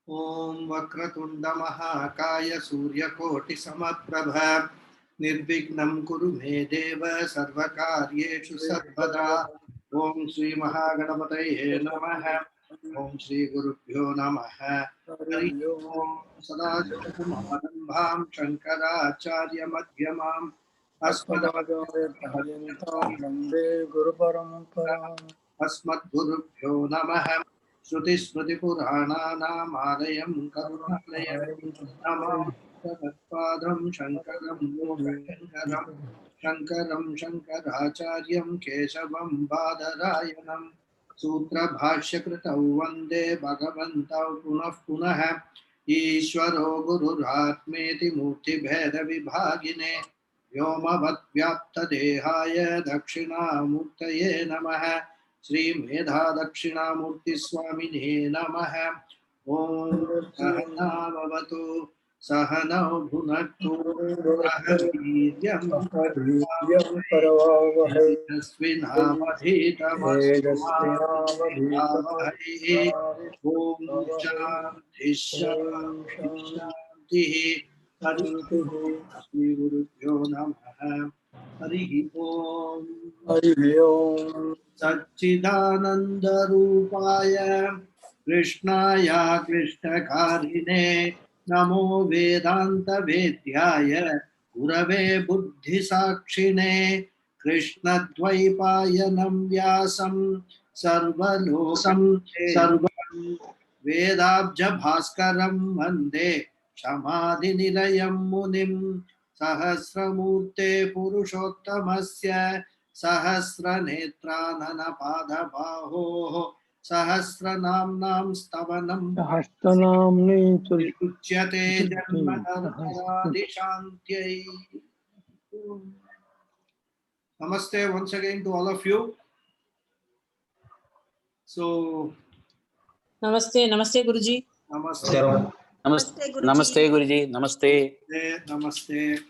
Om Vakratunda Mahakaya Suryakoti Samaprabha Nirvignam Kuru Me Deva Sarvakaryeshu Sarvada. Om Shri Mahaganapataye Namaha. Om Shri Gurubhyo Namaha. Hari Om Sadashivasamabham Shankaracharya Madhyamam Vande Guru Parampara. Asmadgurubhyo Namaha. Shruti Smriti Purana Karunalayam Namapadam Shankaram Lokayankaram Shankaram Shankaracharyam Keshavam Badarayanam Sutra Bhashyakritau Vande Bhagavantau Punah Punah Ishvaro Gururatmeti Murti Bheda Vibhagine Vyomavad Vyapta Dehaya Dakshinamurtaye Namaha Shri Medha Dakshinamurti Swamine Namaha Om Sahana Bhavatu Sahana Bhunaktu Sahaviryam Tasvinavadhitamastu Avahai Om Shanti Shanti Shanti Hari Shri Guru Pyo Namaha Hari Om Satchidananda Rupaya Krishnaya Krishnakarine Namo Vedanta Vedyaya Gurave Buddhi Sakshine Krishna Dvaipayanam Vyasam Sarvalokam Sarvam Vedabja Bhaskaram Vande Shamadhi Nilayam Munim Sahasramurte Purushottamasya Sahasranetranana Padabaho Sahasranamnam Stavanam Uchyate Janmanaradi Namaste once again to all of you. So, Namaste, Namaste Guruji. Namaste. Namaste Guruji. Namaste. Namaste.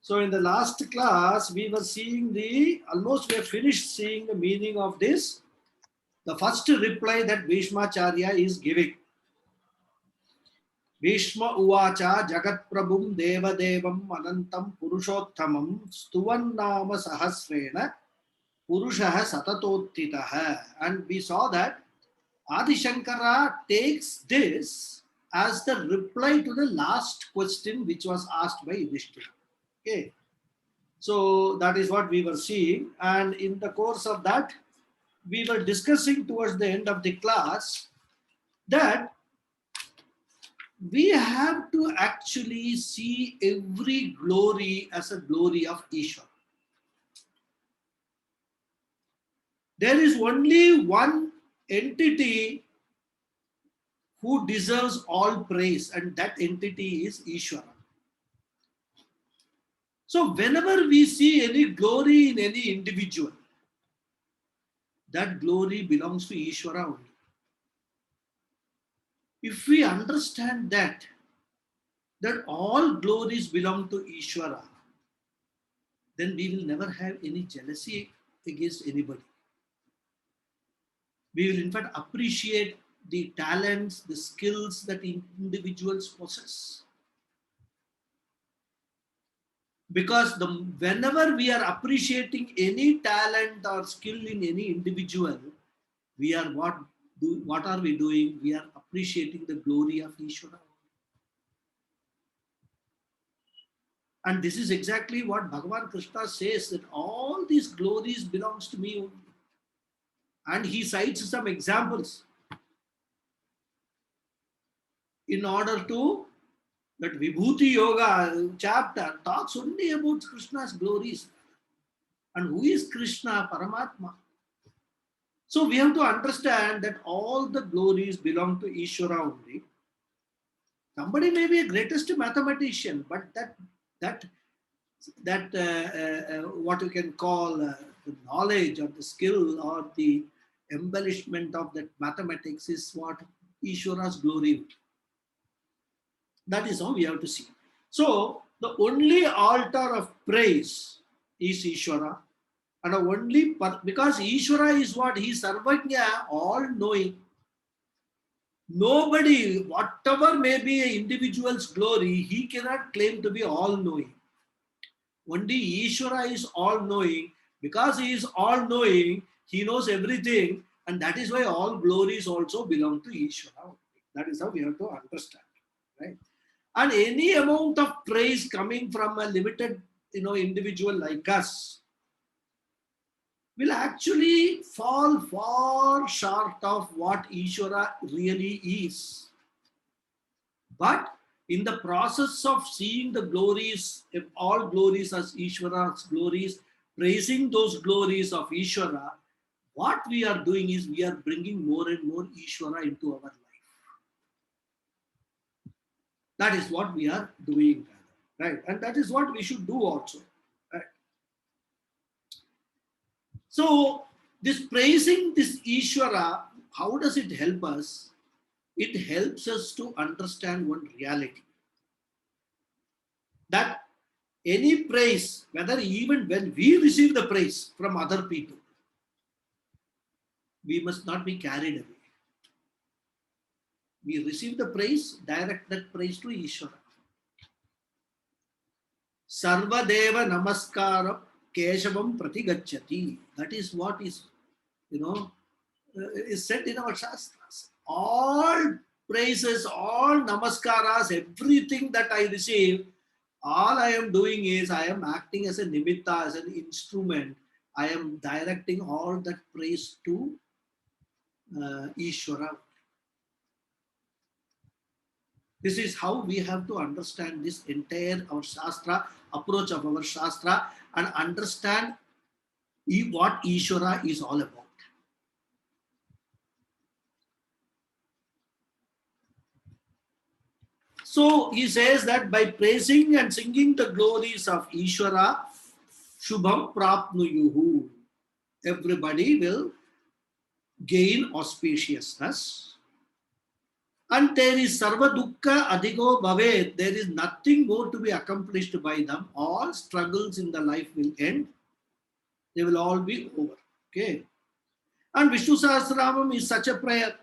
So in the last class, we were seeing almost we have finished seeing the meaning of this. The first reply that Bhishmacharya is giving. Bhishma Uvacha Jagat Prabhum Deva Devam Anantam Purushottamam Stuvannama Sahasrena Purushaha Satatottitaha. And we saw that Adi Shankara takes this as the reply to the last question which was asked by Vishnu. Okay. So that is what we were seeing. And in the course of that, we were discussing towards the end of the class that we have to actually see every glory as a glory of Ishvara. There is only one entity who deserves all praise, and that entity is Ishvara. So whenever we see any glory in any individual, that glory belongs to Ishvara only. If we understand that all glories belong to Ishvara, then we will never have any jealousy against anybody. We will in fact appreciate the talents, the skills that individuals possess. Because whenever we are appreciating any talent or skill in any individual, we are what are we doing? We are appreciating the glory of Ishvara. And this is exactly what Bhagavan Krishna says, that all these glories belongs to me only. And he cites some examples in order to, that Vibhuti Yoga chapter talks only about Krishna's glories. And who is Krishna? Paramatma. So we have to understand that all the glories belong to Ishvara only. Somebody may be a greatest mathematician, but that what you can call the knowledge or the skill or the embellishment of that mathematics is what Ishvara's glory. That is how we have to see. So the only altar of praise is Ishvara, and because Ishvara is what? He is Sarvajna, all knowing. Nobody, whatever may be an individual's glory, he cannot claim to be all-knowing. Only Ishvara is all-knowing. Because he is all-knowing, he knows everything, and that is why all glories also belong to Ishvara. That is how we have to understand, right? And any amount of praise coming from a limited, individual like us will actually fall far short of what Ishvara really is. But in the process of seeing the glories, if all glories as Ishvara's glories, praising those glories of Ishvara, what we are doing is we are bringing more and more Ishvara into our life. That is what we are doing, right? And that is what we should do also, right? So this praising this Ishvara, how does it help us? It helps us to understand one reality. That any praise, whether even when we receive the praise from other people, we must not be carried away. We receive the praise, direct that praise to Ishvara. Sarvadeva namaskaram keshavam pratigacchati. That is what is, is said in our Shastras. All praises, all namaskaras, everything that I receive, all I am doing is I am acting as a nimitta, as an instrument. I am directing all that praise to Ishvara. This is how we have to understand this entire our Shastra, approach of our Shastra, and understand what Ishvara is all about. So he says that by praising and singing the glories of Ishvara, Shubham Prapnuyuhu, everybody will gain auspiciousness. And there is Sarva Dukkha Adhigo Bhave, there is nothing more to be accomplished by them. All struggles in the life will end. They will all be over. Okay. And Vishnu Sahasranamam is such a prayer.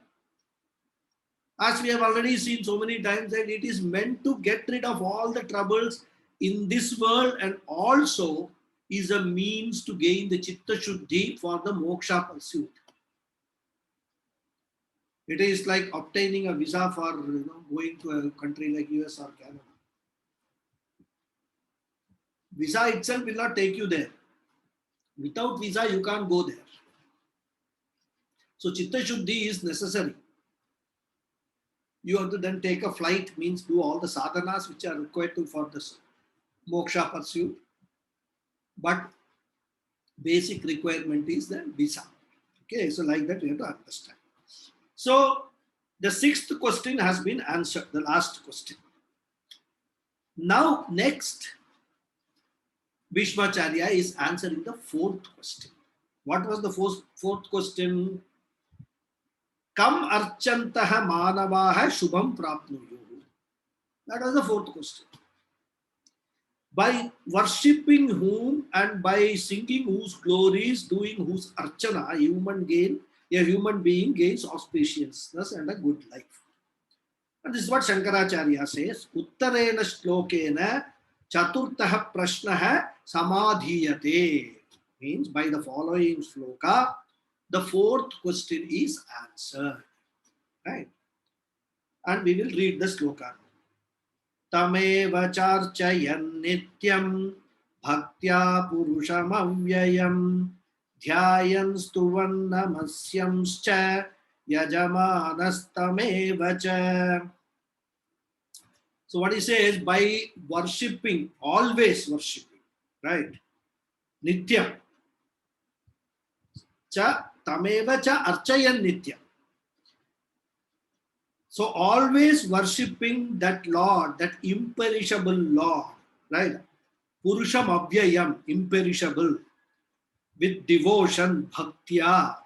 As we have already seen so many times, that it is meant to get rid of all the troubles in this world, and also is a means to gain the Chitta Shuddhi for the moksha pursuit. It is like obtaining a visa for going to a country like US or Canada. Visa itself will not take you there. Without visa, you can't go there. So Chitta Shuddhi is necessary. You have to then take a flight, means do all the sadhanas which are required for this moksha pursuit. But basic requirement is the visa. Okay, so like that we have to understand. So the sixth question has been answered, the last question. Now next, Bhishmacharya is answering the fourth question. What was the fourth question? Kam archantaha manavaha shubham prapnuyuhu. That was the fourth question. By worshipping whom and by singing whose glories, doing whose archana, a human being gains auspiciousness and a good life. And this is what Shankaracharya says. Uttarena shlokena chaturtaha prashnaha samadhiyate. Means by the following shloka, the fourth question is answered. Right? And we will read the shloka. Tameva charchayan nityam bhaktya purusham avyayam dhyayan stuvan namasyamscha yajamanastameva cha. So what he says, by worshipping, always worshipping, right? Nityam. Cha tameva cha archayan nityam. So always worshipping that Lord, that imperishable Lord, right? Purusham Abhyayam, imperishable, with devotion, bhaktya,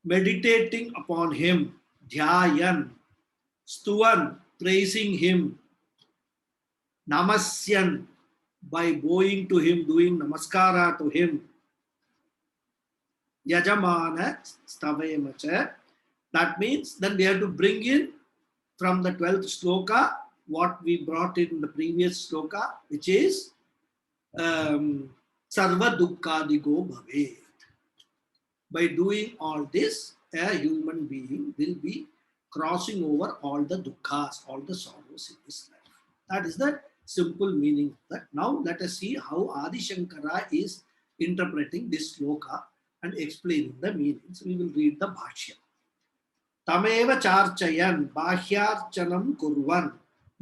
meditating upon him, dhyayan, stuvan, praising him, namasyan, by bowing to him, doing namaskara to him, yajamana stavemacha, That means then we have to bring in from the 12th sloka what we brought in the previous sloka, which is Sarva Dukkadigo Bhavet. By doing all this, a human being will be crossing over all the dukkhas, all the sorrows in his life. That is the simple meaning of that. Now let us see how Adi Shankara is interpreting this sloka and explaining the meanings. We will read the Bhashya. Tameva charchayan bahyarchanam kurvan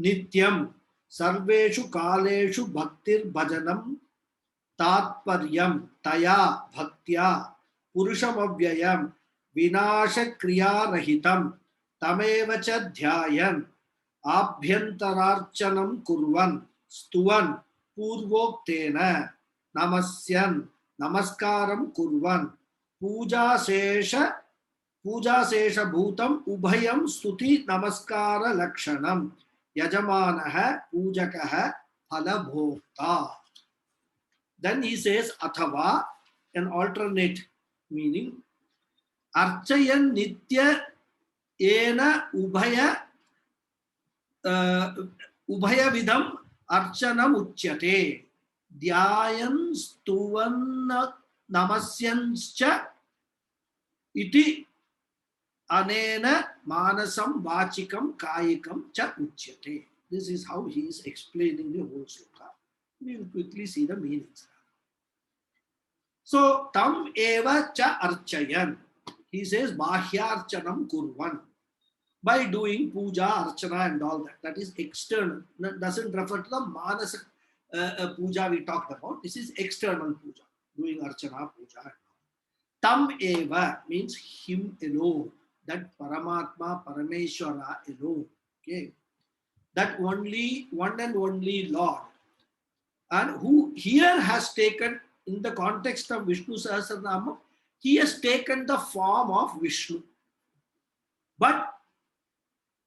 nityam sarveshu kaleshu bhaktir bhajanam tatparyam taya bhaktya purushamavyayam vinasha kriya rahitam tameva cha dhyayan abhyantararchanam kurvan stuvan purvoktena namasyan namaskaram kurvan puja sesha bhutam ubhayam stuti namaskara lakshanam yajamanaha pujakaha phalabhokta. Then he says athava, an alternate meaning, archayan nitya ena ubhaya vidam archanam uchyate dhyayan stuvan namasyanscha iti anena manasam vachikam kayikam cha uchyate. This is how he is explaining the whole sloka. We will quickly see the meanings. So, tam eva cha archayan. He says, bahyarchanam kurvan. By doing puja, archana and all that. That is external. That doesn't refer to the manasa puja we talked about. This is external puja. Doing archana, puja. Tam eva means him alone. That Paramatma, Parameshwara alone. Okay. That only, one and only Lord. And who here has taken, in the context of Vishnu Sahasranamam, he has taken the form of Vishnu. But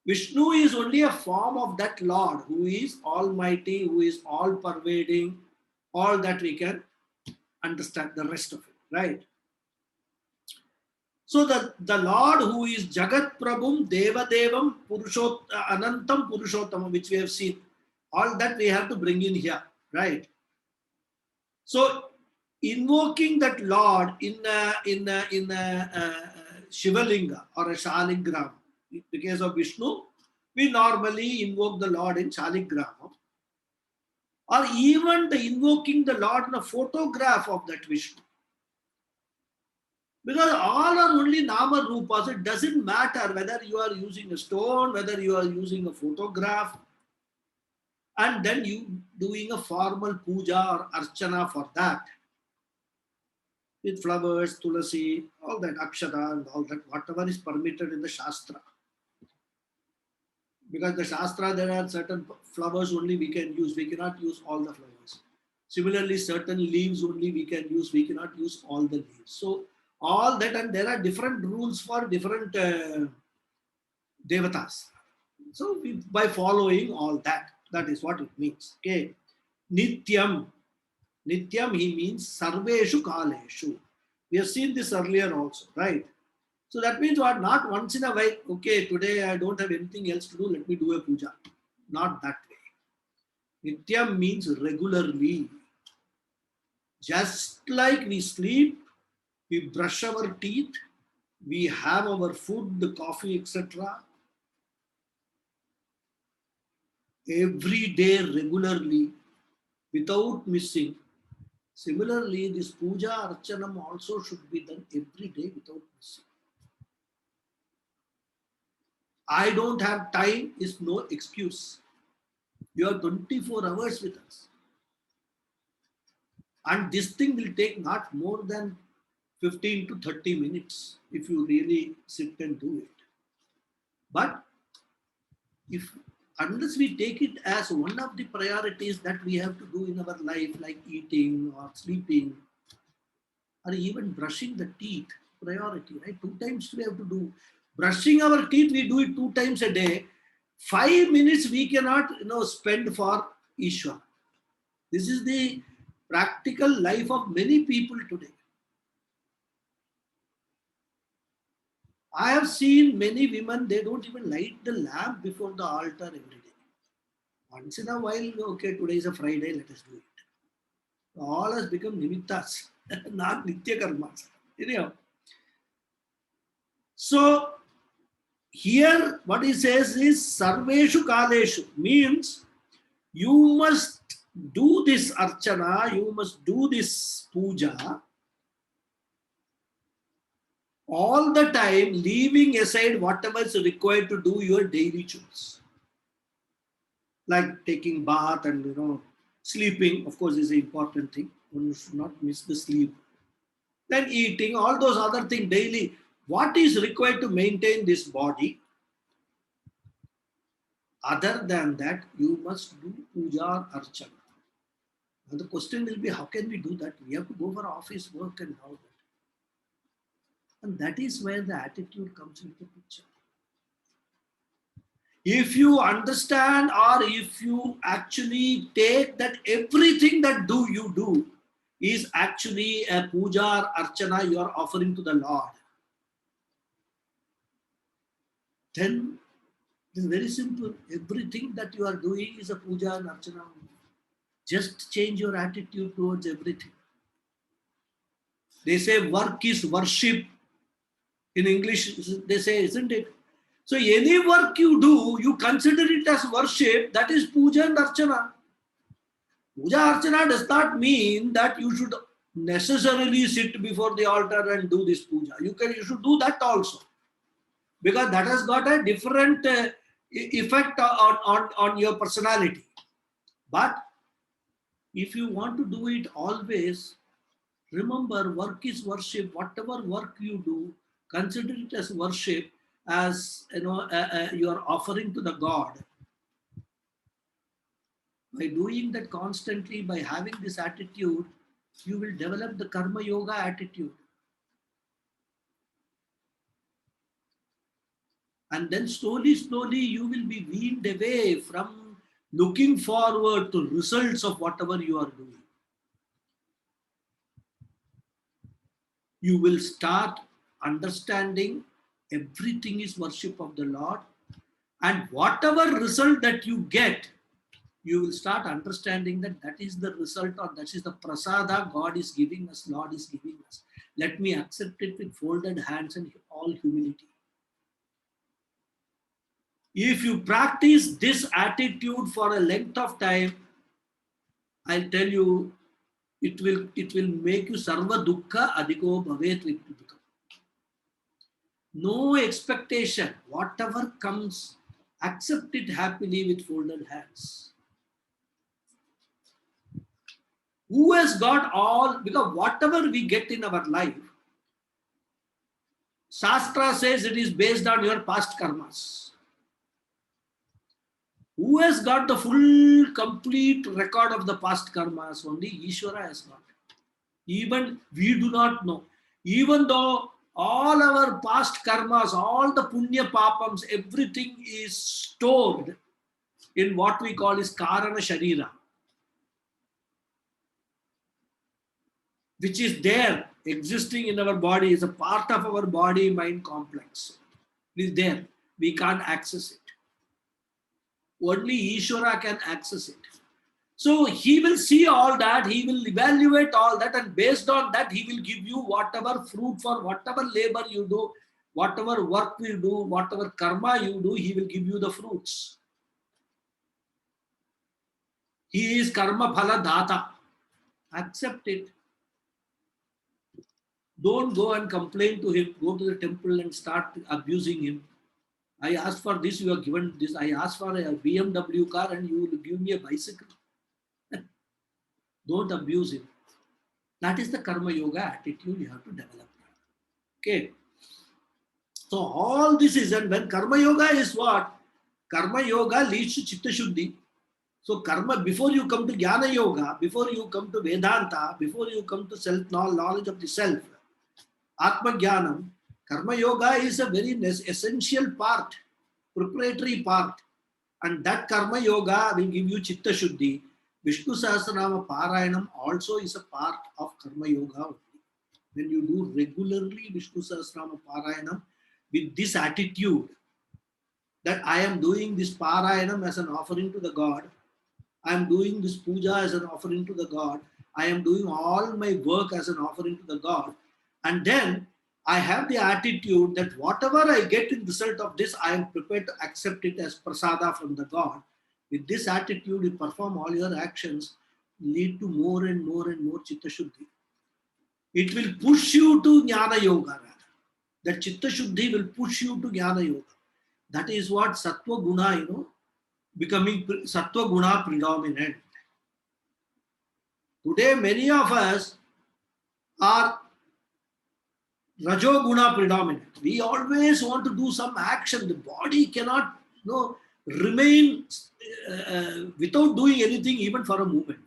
Vishnu is only a form of that Lord who is almighty, who is all pervading, all that we can understand the rest of it, right? So the Lord who is Jagat Prabhum Deva Devam Anantam Purushottamam, which we have seen, all that we have to bring in here, right? So invoking that Lord in a Shivalinga or a Shaligram, in the case of Vishnu, we normally invoke the Lord in Shaligrama, or even invoking the Lord in a photograph of that Vishnu. Because all are only Nama Rupas. It doesn't matter whether you are using a stone, whether you are using a photograph, and then you doing a formal puja or archana for that. With flowers, tulasi, all that, akshara and all that, whatever is permitted in the Shastra. Because the Shastra, there are certain flowers only we can use. We cannot use all the flowers. Similarly, certain leaves only we can use. We cannot use all the leaves. So, all that, and there are different rules for different devatas. So, by following all that, that is what it means. Okay. Nityam. Nityam, he means sarveshu kaleshu. We have seen this earlier also, right? So that means what? Not once in a while, okay, today I don't have anything else to do, let me do a puja. Not that way. Nityam means regularly. Just like we sleep, we brush our teeth, we have our food, the coffee, etc. Every day, regularly, without missing. Similarly, this puja archanam also should be done every day without missing. I don't have time is no excuse. You are 24 hours with us. And this thing will take not more than 15 to 30 minutes if you really sit and do it. But unless we take it as one of the priorities that we have to do in our life, like eating or sleeping, or even brushing the teeth, priority, right? 2 times we have to do. Brushing our teeth, we do it 2 times a day. 5 minutes we cannot, spend for Ishwar. This is the practical life of many people today. I have seen many women, they don't even light the lamp before the altar every day. Once in a while, okay, today is a Friday, let us do it. All has become nimittas, not nitya karmas. Anyhow, so here what he says is sarveshu kaleshu, means you must do this archana, you must do this puja all the time, leaving aside whatever is required to do your daily chores. Like taking bath and sleeping, of course, is an important thing. One should not miss the sleep. Then eating, all those other things daily. What is required to maintain this body? Other than that, you must do puja or archana. Now the question will be, how can we do that? We have to go for office work and all that. And that is where the attitude comes into the picture. If you understand, or if you actually take that everything that you do is actually a puja or archana you are offering to the Lord, then it is very simple. Everything that you are doing is a puja and archana. Just change your attitude towards everything. They say work is worship. In English, they say, isn't it? So any work you do, you consider it as worship, that is puja and archana. Puja archana does not mean that you should necessarily sit before the altar and do this puja. You should do that also, because that has got a different effect on your personality. But if you want to do it always, remember, work is worship. Whatever work you do, consider it as worship, as you are offering to the God. By doing that constantly, by having this attitude, you will develop the karma yoga attitude. And then slowly, you will be weaned away from looking forward to results of whatever you are doing. You will start understanding everything is worship of the Lord, and whatever result that you get, you will start understanding that that is the result, or that is the prasada God is giving us, Lord is giving us. Let me accept it with folded hands and all humility. If you practice this attitude for a length of time, I'll tell you, it will make you sarva dukkha adhiko bhavet to become. No expectation, whatever comes, accept it happily with folded hands. Who has got all, because whatever we get in our life, Shastra says it is based on your past karmas. Who has got the full, complete record of the past karmas? Only Ishvara has got. Even we do not know. Even though all our past karmas, all the punya papams, everything is stored in what we call is karana sharira, which is there, existing in our body, is a part of our body mind complex. It is there. We can't access it. Only Ishvara can access it. So he will see all that, he will evaluate all that, and based on that, he will give you whatever fruit for whatever labor you do, whatever work you do, whatever karma you do, he will give you the fruits. He is karma phala data. Accept it. Don't go and complain to him. Go to the temple and start abusing him. I asked for this, you are given this. I asked for a BMW car and you will give me a bicycle. Don't abuse him. That is the karma yoga attitude you have to develop. Okay. So all this is, and when karma yoga is what? Karma yoga leads to chitta shuddhi. So karma, before you come to jnana yoga, before you come to Vedanta, before you come to self knowledge of the self, Atma Jnanam, karma yoga is a very essential part, preparatory part. And that karma yoga will give you chitta shuddhi. Vishnu Sahasranamam Parayanam also is a part of karma yoga. When you do regularly Vishnu Sahasranamam Parayanam, with this attitude that I am doing this Parayanam as an offering to the God, I am doing this puja as an offering to the God, I am doing all my work as an offering to the God, and then I have the attitude that whatever I get in result of this, I am prepared to accept it as prasada from the God. With this attitude, you perform all your actions, lead to more and more and more Chitta Shuddhi. It will push you to Jnana Yoga rather. That Chitta Shuddhi will push you to Jnana Yoga. That is what Sattva Guna, becoming Sattva Guna predominant. Today, many of us are Rajo Guna predominant. We always want to do some action. The body cannot remain without doing anything even for a moment.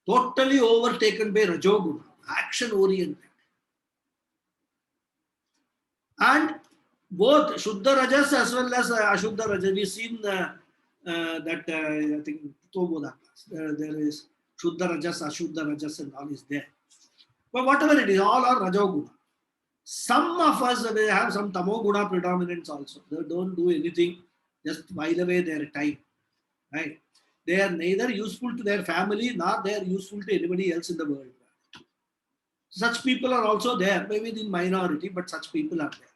Totally overtaken by Rajo Guna, action oriented. And both Shuddha Rajas as well as Ashuddha Rajas, we've seen that I think there is Shuddha Rajas, Ashuddha Rajas and all is there. But whatever it is, all are Rajoguna. Some of us have some Tamoguna predominance also. They don't do anything, just while away their time. Right? They are neither useful to their family nor they are useful to anybody else in the world. Such people are also there, maybe in minority, but such people are there.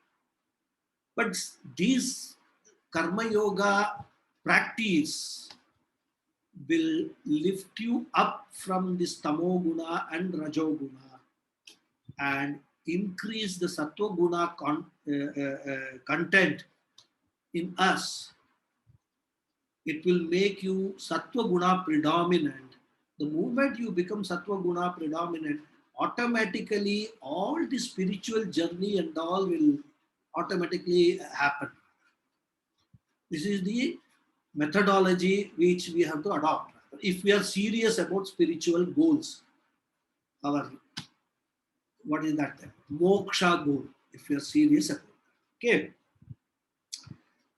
But this Karma Yoga practice will lift you up from this Tamoguna and Rajoguna and increase the Sattva Guna content in us. It will make you Sattva Guna predominant. The moment you become Sattva Guna predominant, automatically all the spiritual journey and all will automatically happen. This is the methodology which we have to adopt. If we are serious about spiritual goals, what is that? Moksha goal, if we are serious about that. Okay.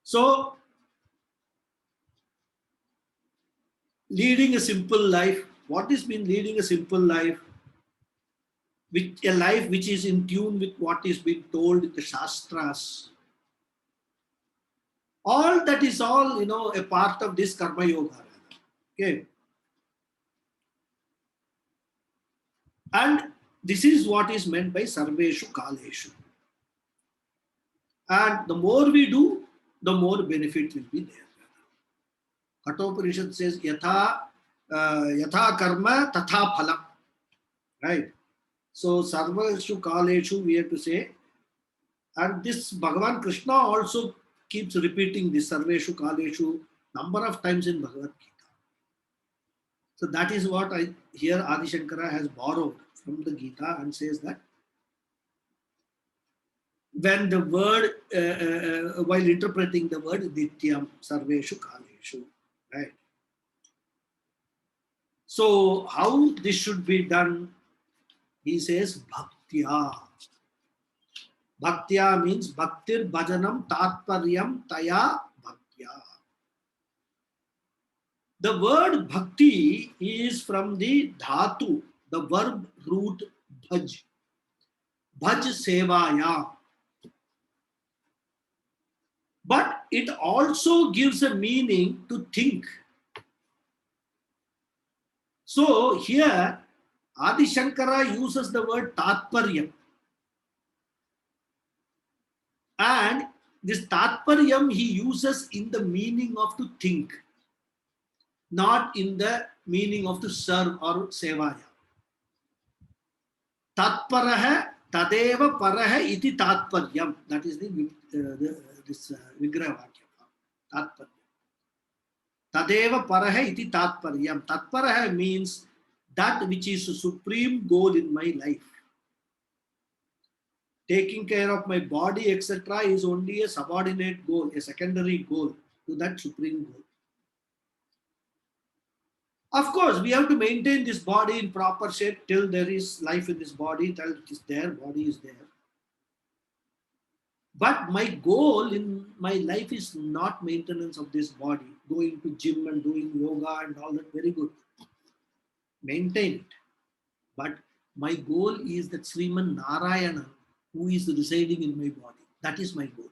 So, leading a simple life. What is been leading a simple life? A life which is in tune with what is being told in the Shastras. All that is all, a part of this Karma Yoga. Okay. And this is what is meant by Sarveshu Kaleshu. And the more we do, the more benefit will be there. Kathopanishad says, Yatha karma tatha phalam. Right? So, Sarveshu Kaleshu, we have to say. And this Bhagavan Krishna also keeps repeating this Sarveshu Kaleshu number of times in Bhagavad Gita. So that is what here Adi Shankara has borrowed from the Gita and says that when the word, while interpreting the word Nityam, Sarveshu Kaleshu, right? So how this should be done? He says Bhaktya. Bhaktya means Bhaktir Bhajanam Tatparyam Taya Bhaktya. The word Bhakti is from the Dhatu, the verb root Bhaj. Bhaj Sevaya. But it also gives a meaning to think. So here Adi Shankara uses the word Tatparyam. And this Tatparyam he uses in the meaning of to think, not in the meaning of to serve or sevaya. Tatparaha tadeva paraha iti tatparyam. That is this Vigraha Vakya. Tatparyam. Tadeva paraha iti tatparyam. Tatparaha means that which is a supreme goal in my life. Taking care of my body, etc., is only a subordinate goal, a secondary goal to that supreme goal. Of course, we have to maintain this body in proper shape till there is life in this body, till it is there, body is there. But my goal in my life is not maintenance of this body, going to gym and doing yoga and all that, very good. Maintain it. But my goal is that Sriman Narayana, who is residing in my body. That is my goal.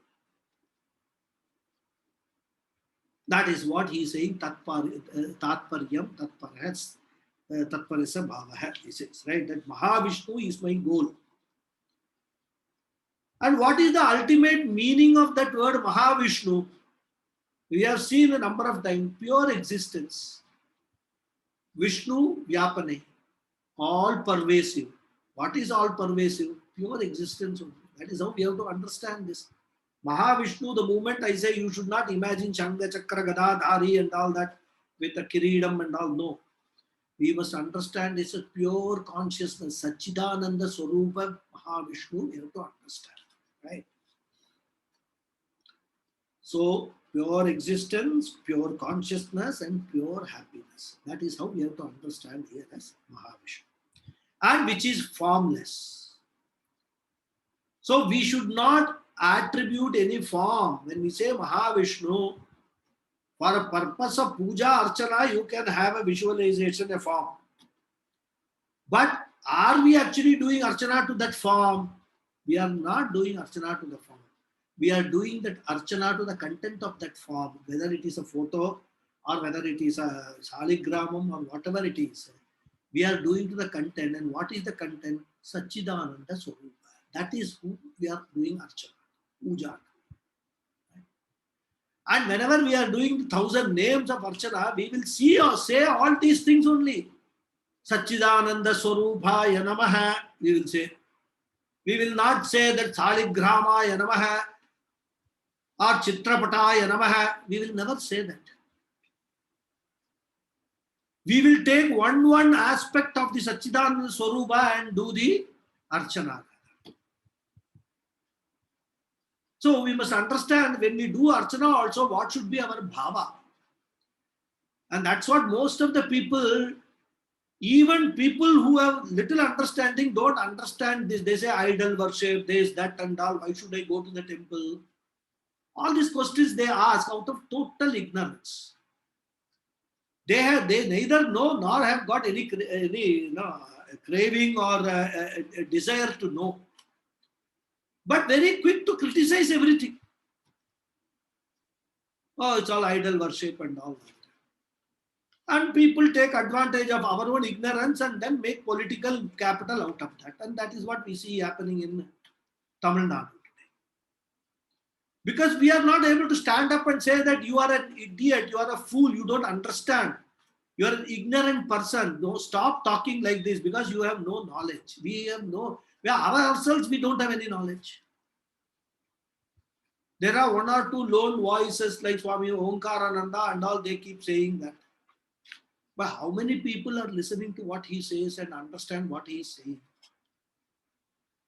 That is what he is saying, tatparyam, tatparasa bhavaha, he says, right? That Mahavishnu is my goal. And what is the ultimate meaning of that word Mahavishnu? We have seen a number of times, pure existence. Vishnu Vyapane, all pervasive. What is all pervasive? Pure existence. That is how we have to understand this. Mahavishnu, the moment I say, you should not imagine Shanga, Chakra, Gada, Dhari and all that with a Kiridam and all. No. We must understand it's a pure consciousness. Sachidananda Swarupa Mahavishnu, we have to understand. Right? So, pure existence, pure consciousness, and pure happiness. That is how we have to understand here as Mahavishnu. And which is formless. So, we should not attribute any form. When we say Mahavishnu, for a purpose of puja, archana, you can have a visualization, a form. But are we actually doing archana to that form? We are not doing archana to the form. We are doing that archana to the content of that form, whether it is a photo or whether it is a saligramam or whatever it is. We are doing to the content. And what is the content? Sachidananda Swarupa. That is who we are doing archana, puja. And whenever we are doing 1,000 names of archana, we will see or say all these things only. Sachidananda Swarupaya Namaha, we will say. We will not say that Saligramaya Namaha or Chitrapataya Namaha. We will never say that. We will take one aspect of the Sachidananda Swarupa and do the archana. So we must understand when we do archana also what should be our bhava. And that's what most of the people, even people who have little understanding, don't understand this. They say idol worship, this, that and all. Why should I go to the temple? All these questions they ask out of total ignorance. They neither know nor have got any craving or a desire to know. But very quick to criticize everything. Oh, it's all idol worship and all that. And people take advantage of our own ignorance and then make political capital out of that. And that is what we see happening in Tamil Nadu today. Because we are not able to stand up and say that you are an idiot, you are a fool, you don't understand. You are an ignorant person. No, stop talking like this because you have no knowledge. We ourselves, we don't have any knowledge. There are one or two lone voices like Swami Omkarananda and all, they keep saying that. But how many people are listening to what he says and understand what he is saying?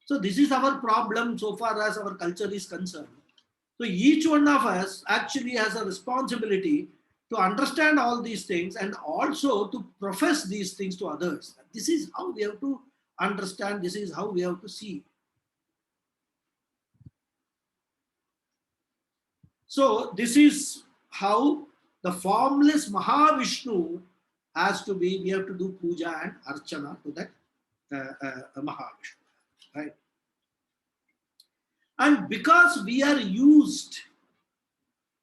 So this is our problem so far as our culture is concerned. So each one of us actually has a responsibility to understand all these things and also to profess these things to others. This is how we have to understand, this is how we have to see. So this is how the formless Mahavishnu has to be. We have to do puja and archana to that Mahavishnu, right? And because we are used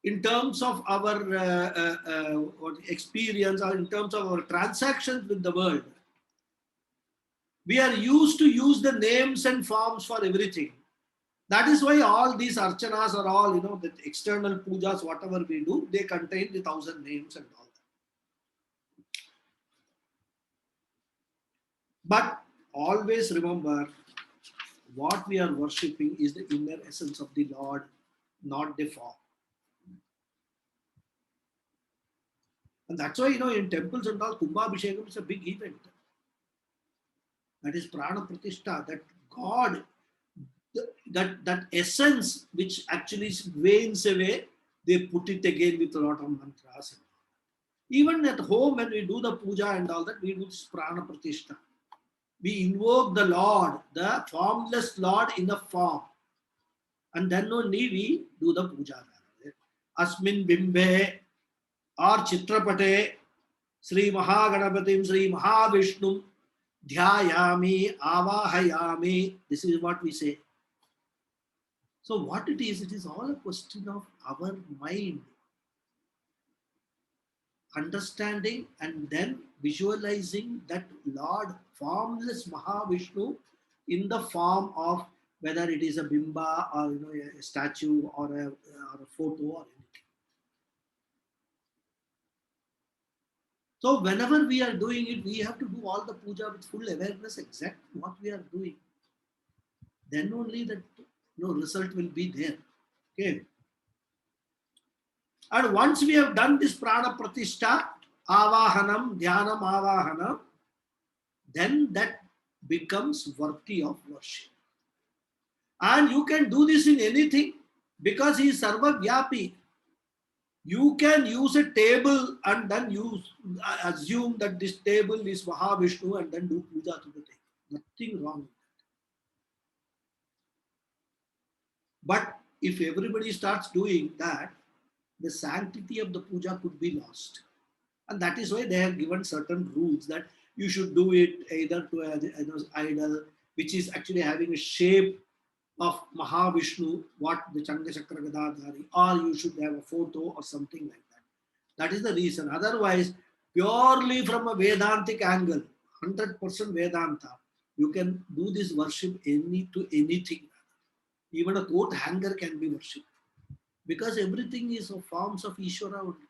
in terms of our experience or in terms of our transactions with the world, we are used to use the names and forms for everything. That is why all these archanas are all, the external pujas, whatever we do, they contain the 1,000 names and all that. But always remember, what we are worshipping is the inner essence of the Lord, not the form. And that's why, in temples and all, Kumbhabhishekam is a big event. That is Prana Pratishtha, that God, that essence which actually wanes away, they put it again with a lot of mantras. Even at home, when we do the puja and all that, we do this Prana Pratishtha. We invoke the Lord, the formless Lord in a form. And then only we do the puja. Asmin Bimbe or Chitrapate, Sri Mahaganapatim, Sri Mahavishnu, Dhyayami, Avahayami. This is what we say. So what it is all a question of our mind understanding and then visualizing that Lord formless Mahavishnu in the form of whether it is a bimba or a statue or a photo or anything. So whenever we are doing it, we have to do all the puja with full awareness exactly what we are doing. Then only that result will be there. Okay. And once we have done this prana pratishtha, avahanam, dhyanam, avahanam, then that becomes worthy of worship. And you can do this in anything because he is sarva vyapi. You can use a table and then assume that this table is Mahavishnu and then do puja to the table. Nothing wrong with that. But if everybody starts doing that, the sanctity of the puja could be lost. And that is why they have given certain rules that you should do it either to an idol, which is actually having a shape of Mahavishnu, what the Changa Chakra Gadadhari, or you should have a photo or something like that. That is the reason. Otherwise, purely from a Vedantic angle, 100% Vedanta, you can do this worship to anything. Even a coat hanger can be worshipped. Because everything is of forms of Ishvara only.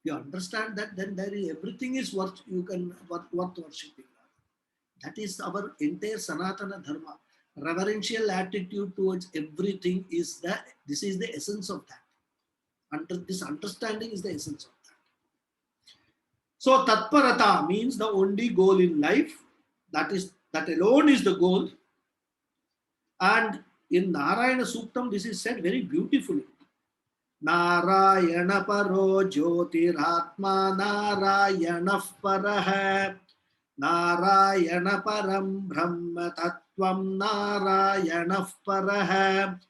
You understand that, then everything is worth worshipping. That is our entire Sanatana Dharma. Reverential attitude towards everything is this is the essence of that. This understanding is the essence of that. So Tatparata means the only goal in life. That alone is the goal. And in Narayana Suktam, this is said very beautifully. Narayana paro jyotiratma Narayana paraha Narayana param brahma tattvam Narayana paraha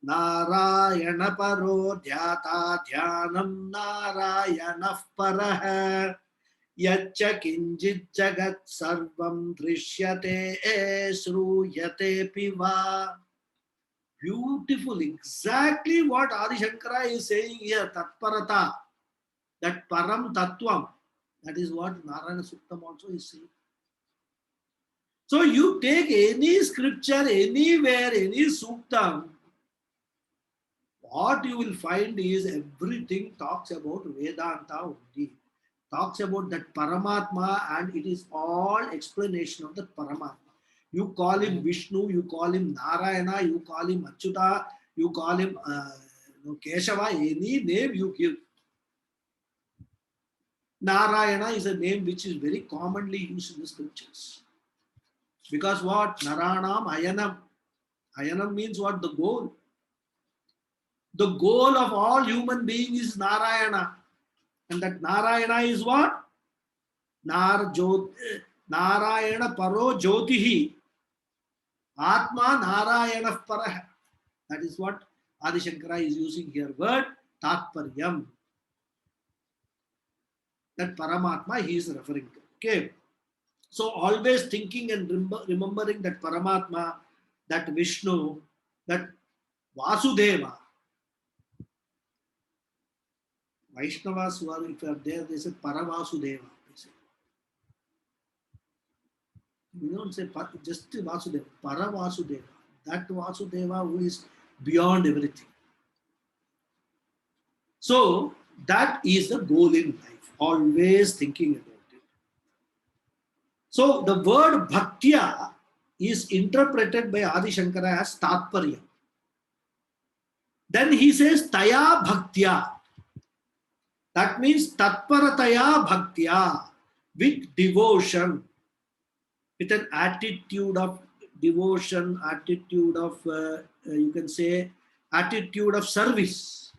Narayana paro dhyata dhyanam Narayana paraha Yacha kinjit jagat sarvam drishyate shruyate piva. Beautiful, exactly what Adi Shankara is saying here, Tatparata, that Param Tattvam, that is what Narayana Suktam also is saying. So you take any scripture, anywhere, any Suktam, what you will find is everything talks about Vedanta only. Talks about that Paramatma, and it is all explanation of that Paramatma. You call him Vishnu, you call him Narayana, you call him Achyuta, you call him Keshava, any name you give. Narayana is a name which is very commonly used in the scriptures. Because what? Naranam Ayanam. Ayanam means what? The goal. The goal of all human beings is Narayana. And that Narayana is what? Narayana Paro Jyotihi. Atma Narayana Paraha. That is what Adi Shankara is using here. Word Tatparyam. That Paramatma he is referring to. Okay. So always thinking and remembering that Paramatma, that Vishnu, that Vasudeva. Vaishnavas who are, if you are there, they say Paravasudeva. We don't say just Vasudeva, Paravasudeva. That Vasudeva who is beyond everything. So that is the goal in life. Always thinking about it. So the word Bhaktya is interpreted by Adi Shankara as Tatparya. Then he says Taya Bhaktya. That means Tatparataya Bhaktya, with devotion, with an attitude of devotion, attitude of, you can say, attitude of service.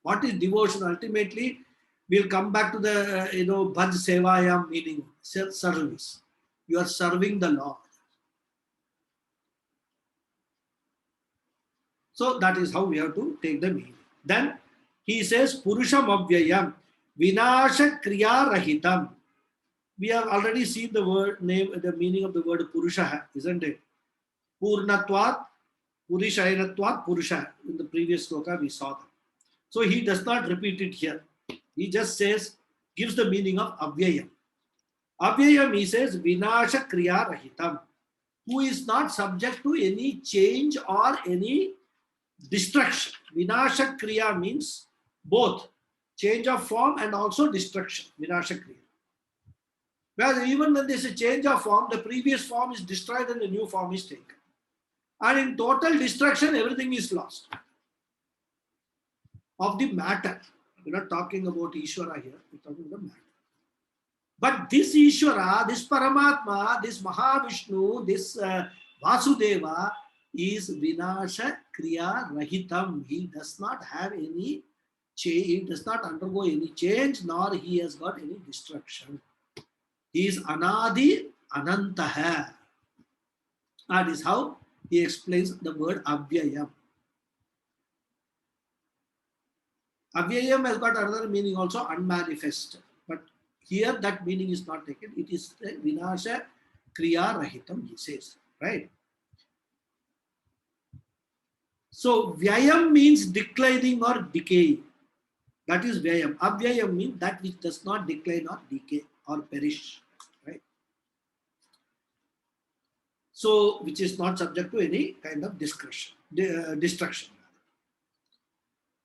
What is devotion? Ultimately, we'll come back to the, Bhaj Sevayam meaning, service. You are serving the Lord. So that is how we have to take the meaning. Then he says, Purusham Avyayam, Vinasha Kriya Rahitam. We have already seen the word name, the meaning of the word Purusha, isn't it? Purnatvat Purishainatvat Purusha. In the previous sloka we saw that. So he does not repeat it here. He just says, gives the meaning of Avyayam. Avyayam, he says, Vinasha Kriya Rahitam, who is not subject to any change or any destruction. Vinasha Kriya means both change of form and also destruction. Vinasha Kriya. Whereas even when there is a change of form, the previous form is destroyed and the new form is taken. And in total destruction, everything is lost. Of the matter. We're not talking about Ishvara here, we're talking about matter. But this Ishvara, this Paramatma, this Mahavishnu, this Vasudeva is Vinasha Kriya Rahitam. He does not have any change, he does not undergo any change, nor he has got any destruction. He is Anadi Anantaha. That is how he explains the word Avyayam. Avyayam has got another meaning also, unmanifest. But here that meaning is not taken. It is Vinasha Kriya Rahitam, he says. Right? So Vyayam means declining or decay. That is Vyayam. Avyayam means that which does not decline or decay or perish. Right? So, which is not subject to any kind of destruction.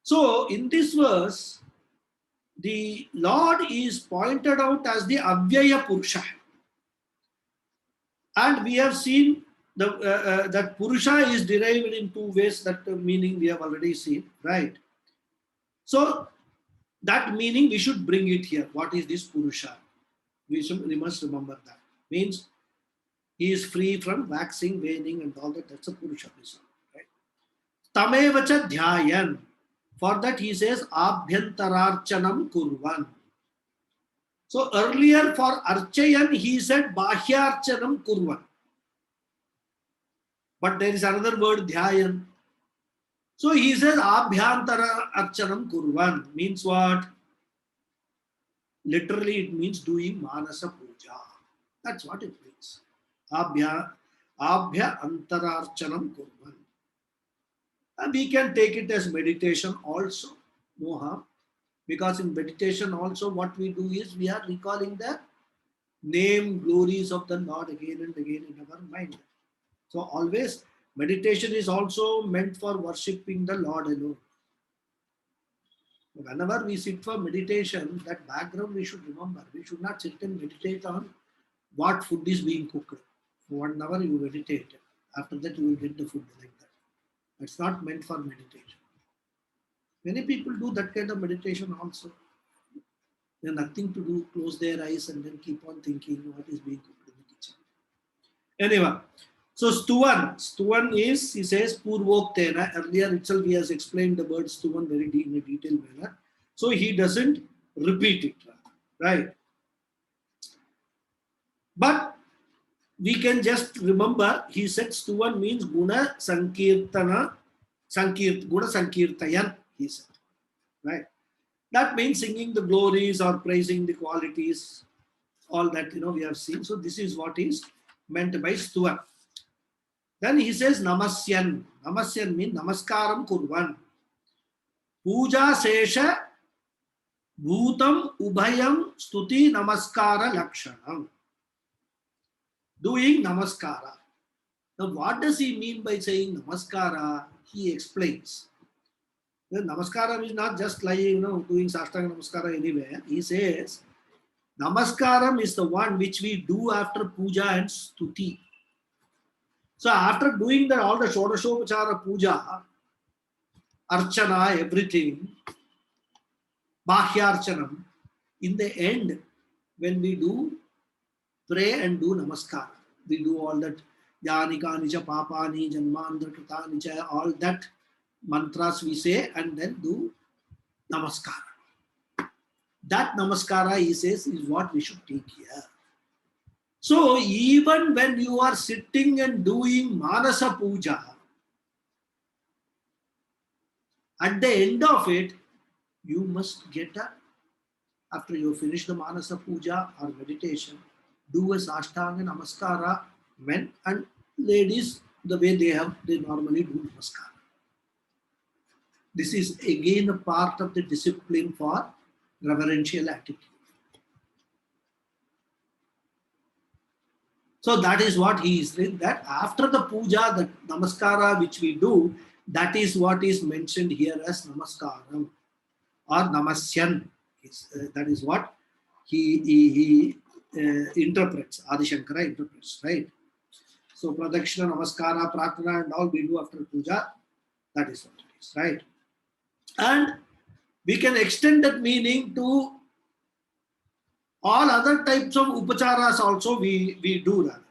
So, in this verse, the Lord is pointed out as the Avyaya Purusha. And we have seen that Purusha is derived in two ways. That meaning we have already seen, right? So, that meaning we should bring it here. What is this Purusha? We must remember that. Means he is free from waxing, waning, and all that. That's a Purusha. Right? Tamevacha Dhyayan. For that he says Abhyantararchanam Kurvan. So earlier for Archayan he said Bahyarchanam Kurvan. But there is another word Dhyayan. So he says Abhyantara Archanam Kurvan. Means what? Literally it means doing Manasa Puja. That's what it means. Abhya Antararchanam Kurvan. And we can take it as meditation also. No harm. Because in meditation also what we do is we are recalling the name, glories of the Lord again and again in our mind. So always meditation is also meant for worshipping the Lord alone. Whenever we sit for meditation, that background we should remember. We should not sit and meditate on what food is being cooked. For 1 hour you meditate. After that you will get the food like that. It's not meant for meditation. Many people do that kind of meditation also. They have nothing to do, close their eyes and then keep on thinking what is being cooked in the kitchen. Anyway, so Stuvan is, he says, Purvoktena. Earlier itself he has explained the word Stuvan very in a detailed manner. So he doesn't repeat it. Right? But we can just remember, he said Stuvan means Guna Sankirtana, Guna Sankirtayan, he said. Right? That means singing the glories or praising the qualities, all that we have seen. So this is what is meant by Stuvan. Then he says Namasyan. Namasyan means Namaskaram Kurvan. Puja Sesha Bhutam Ubhayam Stuti Namaskara Lakshanam. Doing Namaskara. Now what does he mean by saying Namaskara? He explains. The Namaskara is not just lying, doing Sashtanga Namaskara anywhere. He says, Namaskaram is the one which we do after puja and stuti. So after doing all the Shodashopachara puja, Archana, everything, Bahyarchanam, in the end, when we do pray and do Namaskara, we do all that Jani Kanicha Papani, Janmandra Kritanicha, all that mantras we say and then do Namaskara. That Namaskara, he says, is what we should take here. So even when you are sitting and doing Manasa Puja, at the end of it, you must get up. After you finish the Manasa Puja or meditation, do a Sashtanga Namaskara, men and ladies the way they normally do namaskar. This is again a part of the discipline for reverential attitude. So that is what he is saying, that after the puja, the namaskara which we do, that is what is mentioned here as namaskaram or namasyan. That is what he interprets, Adi Shankara interprets, right? So pradakshina, namaskara, pratana and all we do after puja, that is what it is, right? And we can extend that meaning to all other types of upacharas also we do that.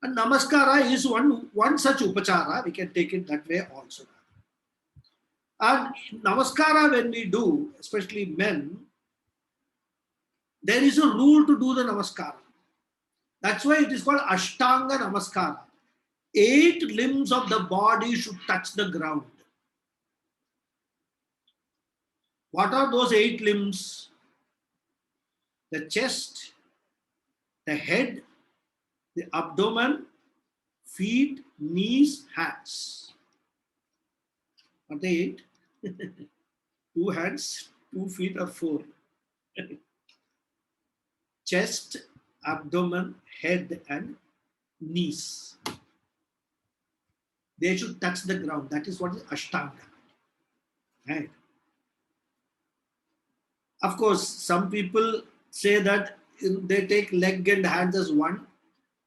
And namaskara is one such upachara, we can take it that way also. And namaskara when we do, especially men, there is a rule to do the namaskara. That's why it is called Ashtanga Namaskara. 8 limbs of the body should touch the ground. What are those 8 limbs? The chest, the head, the abdomen, feet, knees, hands. Are they 8? 2 hands, 2 feet or 4. Chest, abdomen, head and knees. They should touch the ground. That is what is Ashtanga. Right? Of course, some people say that they take leg and hands as one,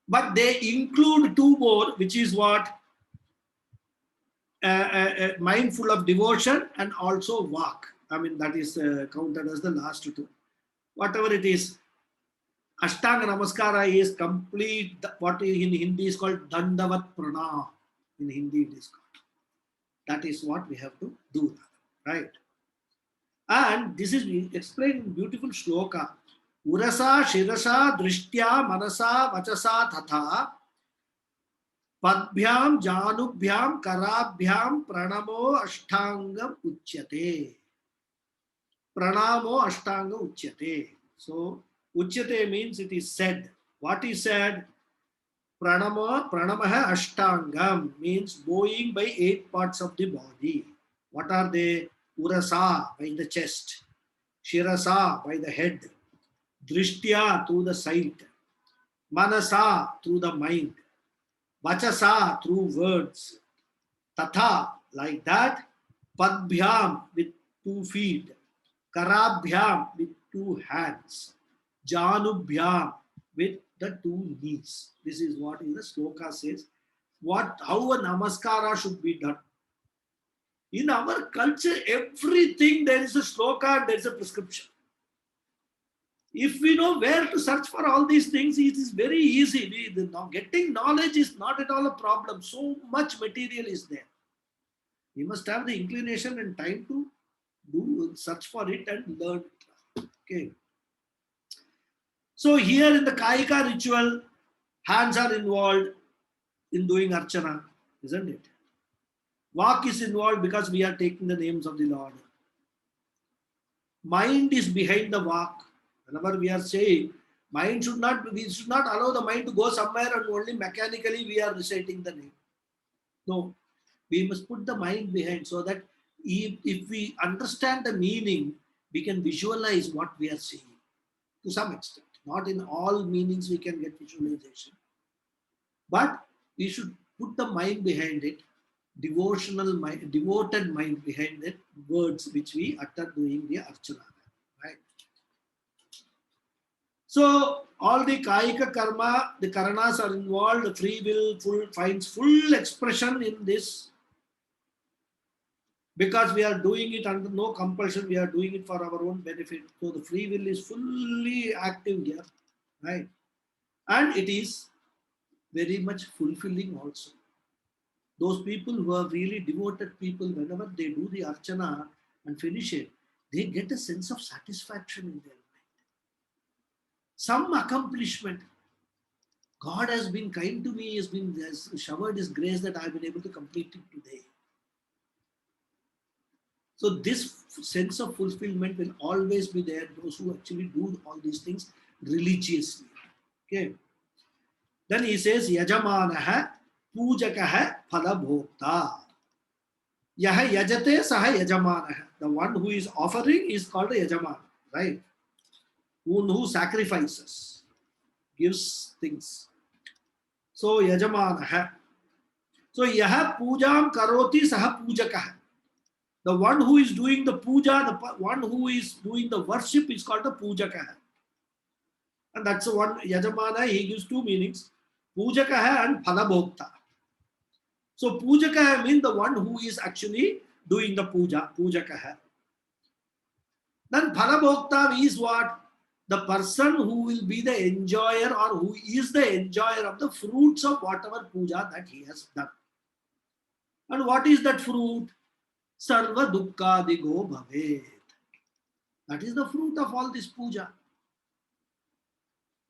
but they include 2 more, which is what? Mindful of devotion and also walk. I mean, that is counted as the last 2. Whatever it is, Ashtanga Namaskara is complete, what in Hindi is called Dandavat Pranam. In Hindi it is called. That is what we have to do, right? And this is explained in beautiful shloka. Urasa, Shirasa, Drishtya, Manasa, Vachasa, Tatha, Padbhyam, Janubhyam, Karabhyam, Pranamo, Ashtangam Uchyate. Pranamo, Ashtanga Uchyate. So, Uchyate means it is said. What is said? Pranamaha Ashtangam means bowing by 8 parts of the body. What are they? Urasa by the chest, Shirasa by the head, Drishtya through the sight, Manasa through the mind, Vachasa through words, Tatha like that, Padbhyam with 2 feet, Karabhyam with 2 hands, Janubhyam with the 2 knees. This is what in the sloka says. How a namaskara should be done. In our culture, everything there is a sloka and there is a prescription. If we know where to search for all these things, it is very easy. Getting knowledge is not at all a problem. So much material is there. We must have the inclination and time to search for it and learn it. Okay. So here in the Kayika ritual, hands are involved in doing Archana, isn't it? Walk is involved because we are taking the names of the Lord. Mind is behind the walk. Whenever we are saying, we should not allow the mind to go somewhere and only mechanically we are reciting the name. No, we must put the mind behind so that if we understand the meaning, we can visualize what we are saying to some extent. Not in all meanings we can get visualization. But we should put the mind behind it, devotional mind, devoted mind behind it, words which we utter doing the Archana. Right? So all the Kayika karma, the karanas are involved, the free will finds full expression in this because we are doing it under no compulsion, we are doing it for our own benefit. So the free will is fully active here, right? And it is very much fulfilling also. Those people who are really devoted people, whenever they do the Archana and finish it, they get a sense of satisfaction in their mind. Some accomplishment. God has been kind to me, has showered His grace that I have been able to complete it today. So this sense of fulfillment will always be there, those who actually do all these things religiously. Okay. Then he says, Yajamanaha Pujakah phalabhokta. Yah yajate sah yajamanah. The one who is offering is called a yajaman, right? One who sacrifices, gives things. So yajamanah. So yah pujam karoti sah pujakah. The one who is doing the puja, the one who is doing the worship is called the pujakah. And that's the one yajamana, he gives two meanings. Pujakah and phalabhokta. So pujakah means the one who is actually doing the puja, pujakah. Then phalabhokta is what? The person who will be the enjoyer or who is the enjoyer of the fruits of whatever puja that he has done. And what is that fruit? Sarva dukkadigo bhavet. That is the fruit of all this puja.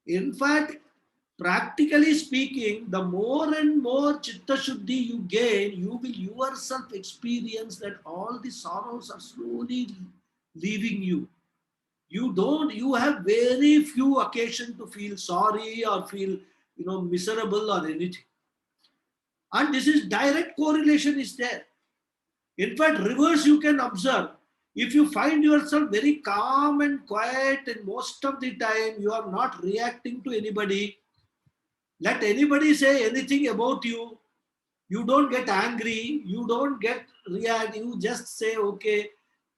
In fact, practically speaking, the more and more chitta shuddhi you gain, you will yourself experience that all the sorrows are slowly leaving you. You have very few occasions to feel sorry or feel, miserable or anything. And this is direct correlation is there. In fact, reverse you can observe. If you find yourself very calm and quiet and most of the time you are not reacting to anybody, let anybody say anything about you, you don't get angry, you don't get react, you just say, okay,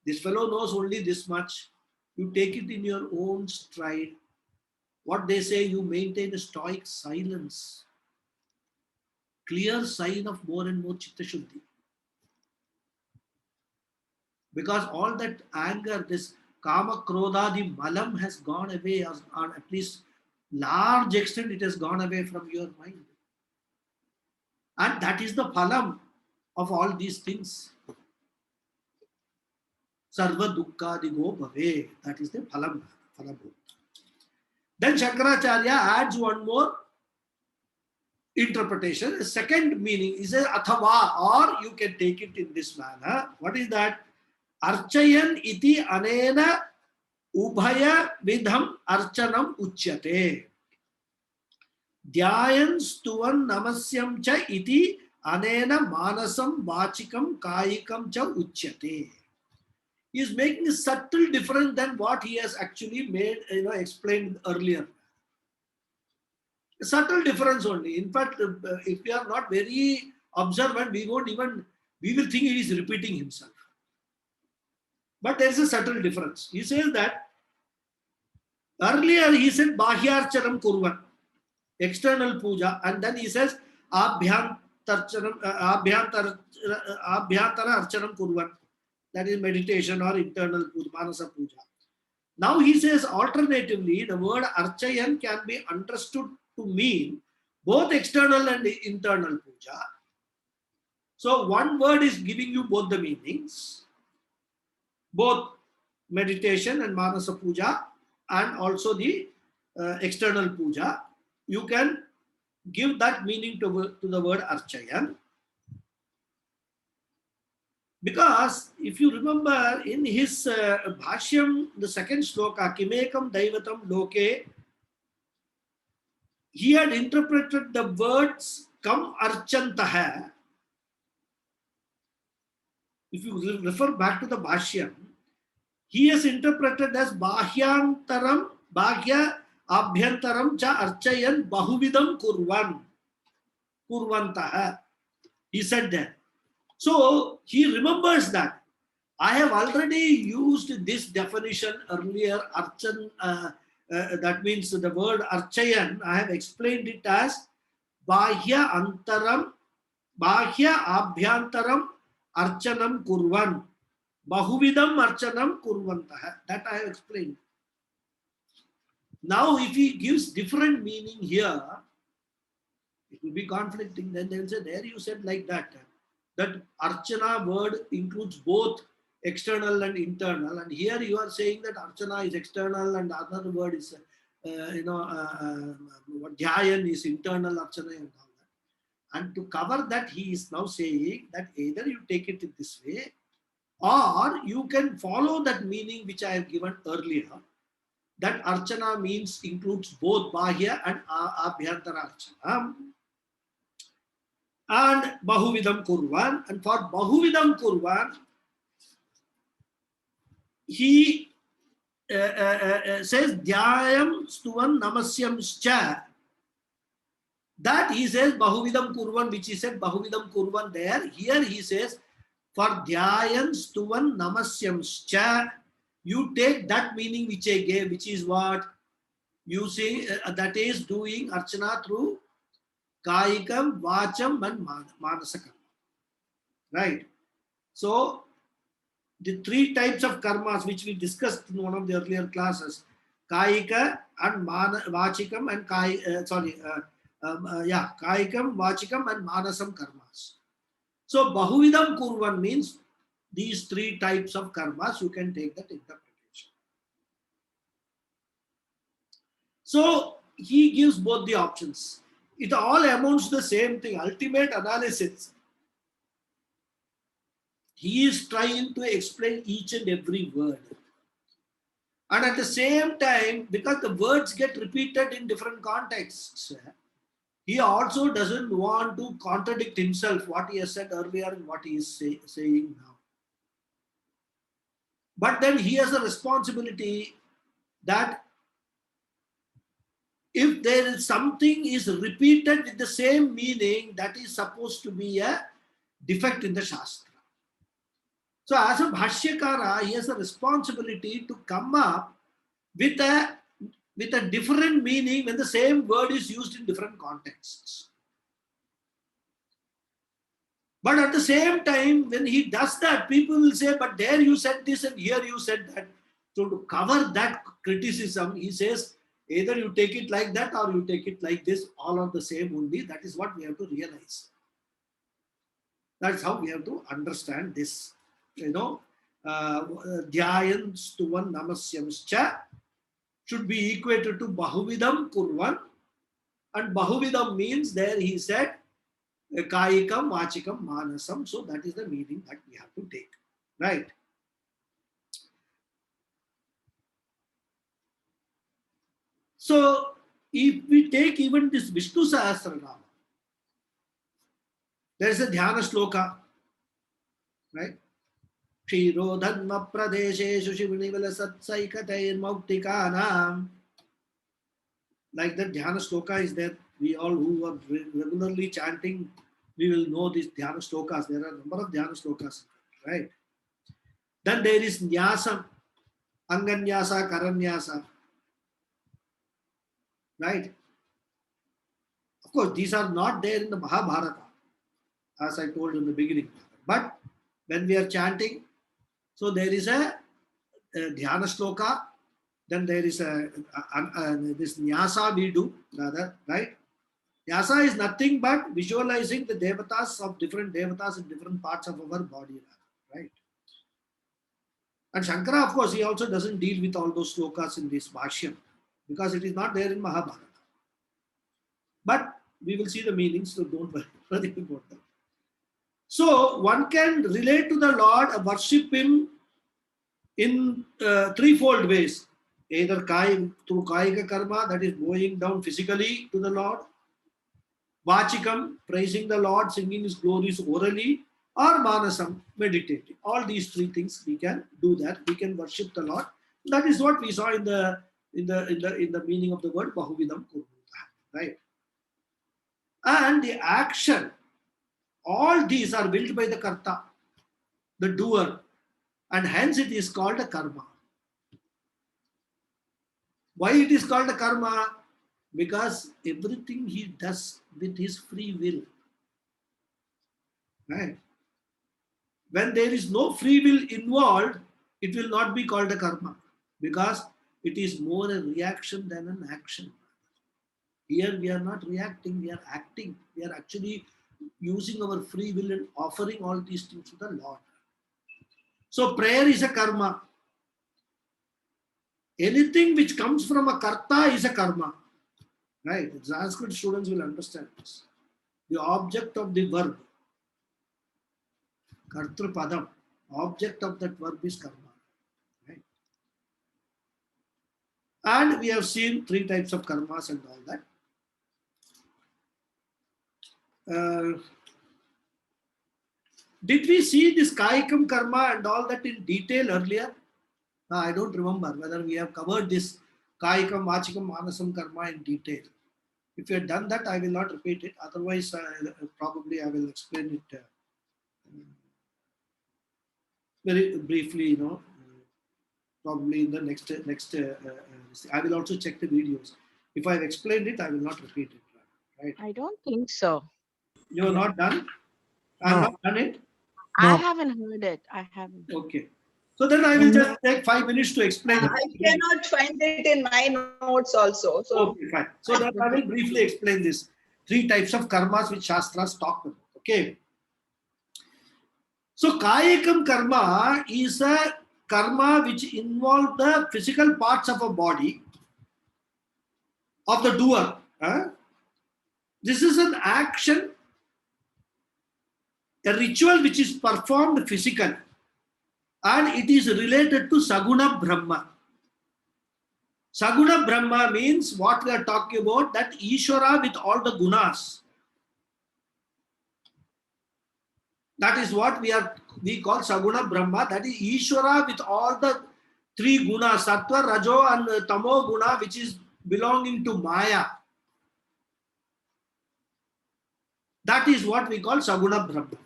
this fellow knows only this much. You take it in your own stride. What they say, you maintain a stoic silence. Clear sign of more and more chitta shuddhi. Because all that anger, this kama, krodha, the malam has gone away, or at least large extent it has gone away from your mind. And that is the phalam of all these things. Sarva dukkadigo bhave. That is the phalam. Then Shankaracharya adds one more interpretation. The second meaning is a athava, or you can take it in this manner. What is that? Archayan iti anena ubhaya vidham archanam uchyate. Dhyayan stuvan namasyam cha iti anena manasam vachikam kayikam cha uchyate. He is making a subtle difference than what he has actually made, explained earlier. A subtle difference only. In fact, if we are not very observant, we will think he is repeating himself. But there is a subtle difference. He says that earlier he said bahyarchanam kurvan, external puja, and then he says abhyantara archanam kurvan, that is meditation or internal puja, manasa puja. Now he says alternatively the word archayan can be understood to mean both external and internal puja. So one word is giving you both the meanings, both meditation and manasa puja, and also the external puja. You can give that meaning to the word archayan. Because if you remember in his bhashyam, the second sloka, Kimekam Daivatam Loke, he had interpreted the words Kam Archantaha. If you refer back to the bhashyam, he has interpreted as Bahyantaram, Bahya Abhyantaram cha Archayan Bahuvidam Kurvantaha. He said that. So he remembers that. I have already used this definition earlier, Archan, that means the word Archayan, I have explained it as Bahya Antaram, Bahya Abhyantaram Archanam Kurvan, Bahuvidam Archanam Kurvantaha. That I have explained. Now if he gives different meaning here, it will be conflicting. Then they will say, there you said like that. That Archana word includes both external and internal, and here you are saying that Archana is external and the other word is Dhyayan is internal Archana and all that. And to cover that, he is now saying that either you take it in this way or you can follow that meaning which I have given earlier, that Archana includes both Bahya and Abhyantara Archana. and Bahuvidam Kurvan. And for Bahuvidam Kurvan, he says Dhyayam Stuvan Namasyam Scha. That he says Bahuvidam Kurvan, which he said Bahuvidam Kurvan there. Here he says for Dhyayan Stuvan Namasyam Scha. You take that meaning which I gave, which is what? You say that is doing Archana through Kayikam, Vacham and Manasakam. Right? So, the three types of karmas which we discussed in one of the earlier classes, Kayika and Vachikam and Kayikam, Vachikam and Manasam karmas. So, Bahuvidam Kurvan means these three types of karmas, you can take that interpretation. So, he gives both the options. It all amounts to the same thing, ultimate analysis. He is trying to explain each and every word. And at the same time, because the words get repeated in different contexts, he also doesn't want to contradict himself, what he has said earlier and what he is saying now. But then he has a responsibility that if there is something is repeated with the same meaning, that is supposed to be a defect in the Shastra. So as a Bhashyakara, he has a responsibility to come up with a different meaning when the same word is used in different contexts. But at the same time, when he does that, people will say, but there you said this and here you said that. So to cover that criticism, he says, either you take it like that or you take it like this, all are the same only. That is what we have to realize. That's how we have to understand this. Dhyayan Stuvan Namasyamscha should be equated to Bahuvidam Kurvan. And Bahuvidam means there he said Kayikam, Vachikam, Manasam. So that is the meaning that we have to take. Right? So if we take even this Vishnu Sahasranamam, there is a Dhyana Shloka. Right? Shiro Dharma Pradesheshu Shivanivala Satsaikatair Mauktikanam. Like that Dhyana Shloka is there. We all who are regularly chanting, we will know these Dhyana Shlokas. There are a number of Dhyana Shlokas. Right? Then there is Nyasam, Anganyasa, Karanyasa. Right? Of course, these are not there in the Mahabharata, as I told in the beginning. But when we are chanting, so there is a Dhyana Shloka, then there is this Nyasa we do, rather, right? Nyasa is nothing but visualizing the devatas of different devatas in different parts of our body, right? And Shankara, of course, he also doesn't deal with all those slokas in this Bhashyam because it is not there in Mahabharata. But we will see the meanings, so don't worry about that. So one can relate to the Lord, worship him in threefold ways. Either through Kayika Karma, that is bowing down physically to the Lord, Vachikam, praising the Lord, singing his glories orally, or Manasam, meditating. All these three things we can do that. We can worship the Lord. That is what we saw in the meaning of the word Bahuvidam Kurvuta, right? And the action, all these are built by the Karta, the doer, and hence it is called a karma. Why it is called a karma? Because everything he does with his free will. Right? When there is no free will involved, it will not be called a karma because it is more a reaction than an action. Here we are not reacting, we are acting. We are actually using our free will and offering all these things to the Lord. So prayer is a karma. Anything which comes from a karta is a karma. Right? Sanskrit students will understand this. The object of the verb, kartru padam, object of that verb is karma. Right? And we have seen three types of karmas and all that. did we see this Kayikam karma and all that in detail earlier? I don't remember whether we have covered this Kayikam, Vachikam, Manasam karma in detail. If you have done that, I will not repeat it. Otherwise, probably I will explain it very briefly, probably in the next. I will also check the videos. If I have explained it, I will not repeat it. Right? I don't think so. You are not done? I have not done it? I haven't heard it. I haven't. Okay. So then I will just take 5 minutes to explain. I cannot find it in my notes also. So Okay, fine. So then I will briefly explain this. 3 types of karmas which Shastras talk about. Okay. So Kayikam karma is a karma which involves the physical parts of a body of the doer. This is an action, a ritual which is performed physically, and it is related to Saguna Brahma. Saguna Brahma means what we are talking about, that Ishvara with all the gunas. That is what we call Saguna Brahma. That is Ishvara with all the 3 gunas, Sattva, Rajo and Tamo guna, which is belonging to Maya. That is what we call Saguna Brahma.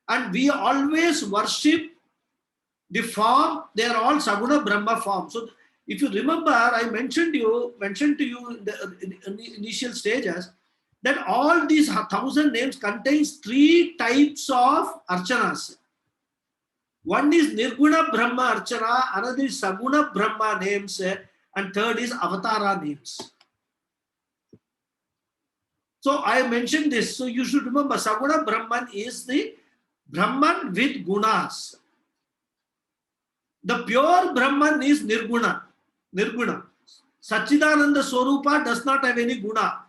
And we always worship the form. They are all Saguna Brahma form. So if you remember, I mentioned to you in the initial stages that all these 1,000 names contains 3 types of archanas. One is Nirguna Brahma Archana, another is Saguna Brahma names, and third is Avatara names. So I mentioned this. So you should remember Saguna Brahman is the Brahman with gunas. The pure Brahman is Nirguna. Sachidananda Swarupa does not have any guna.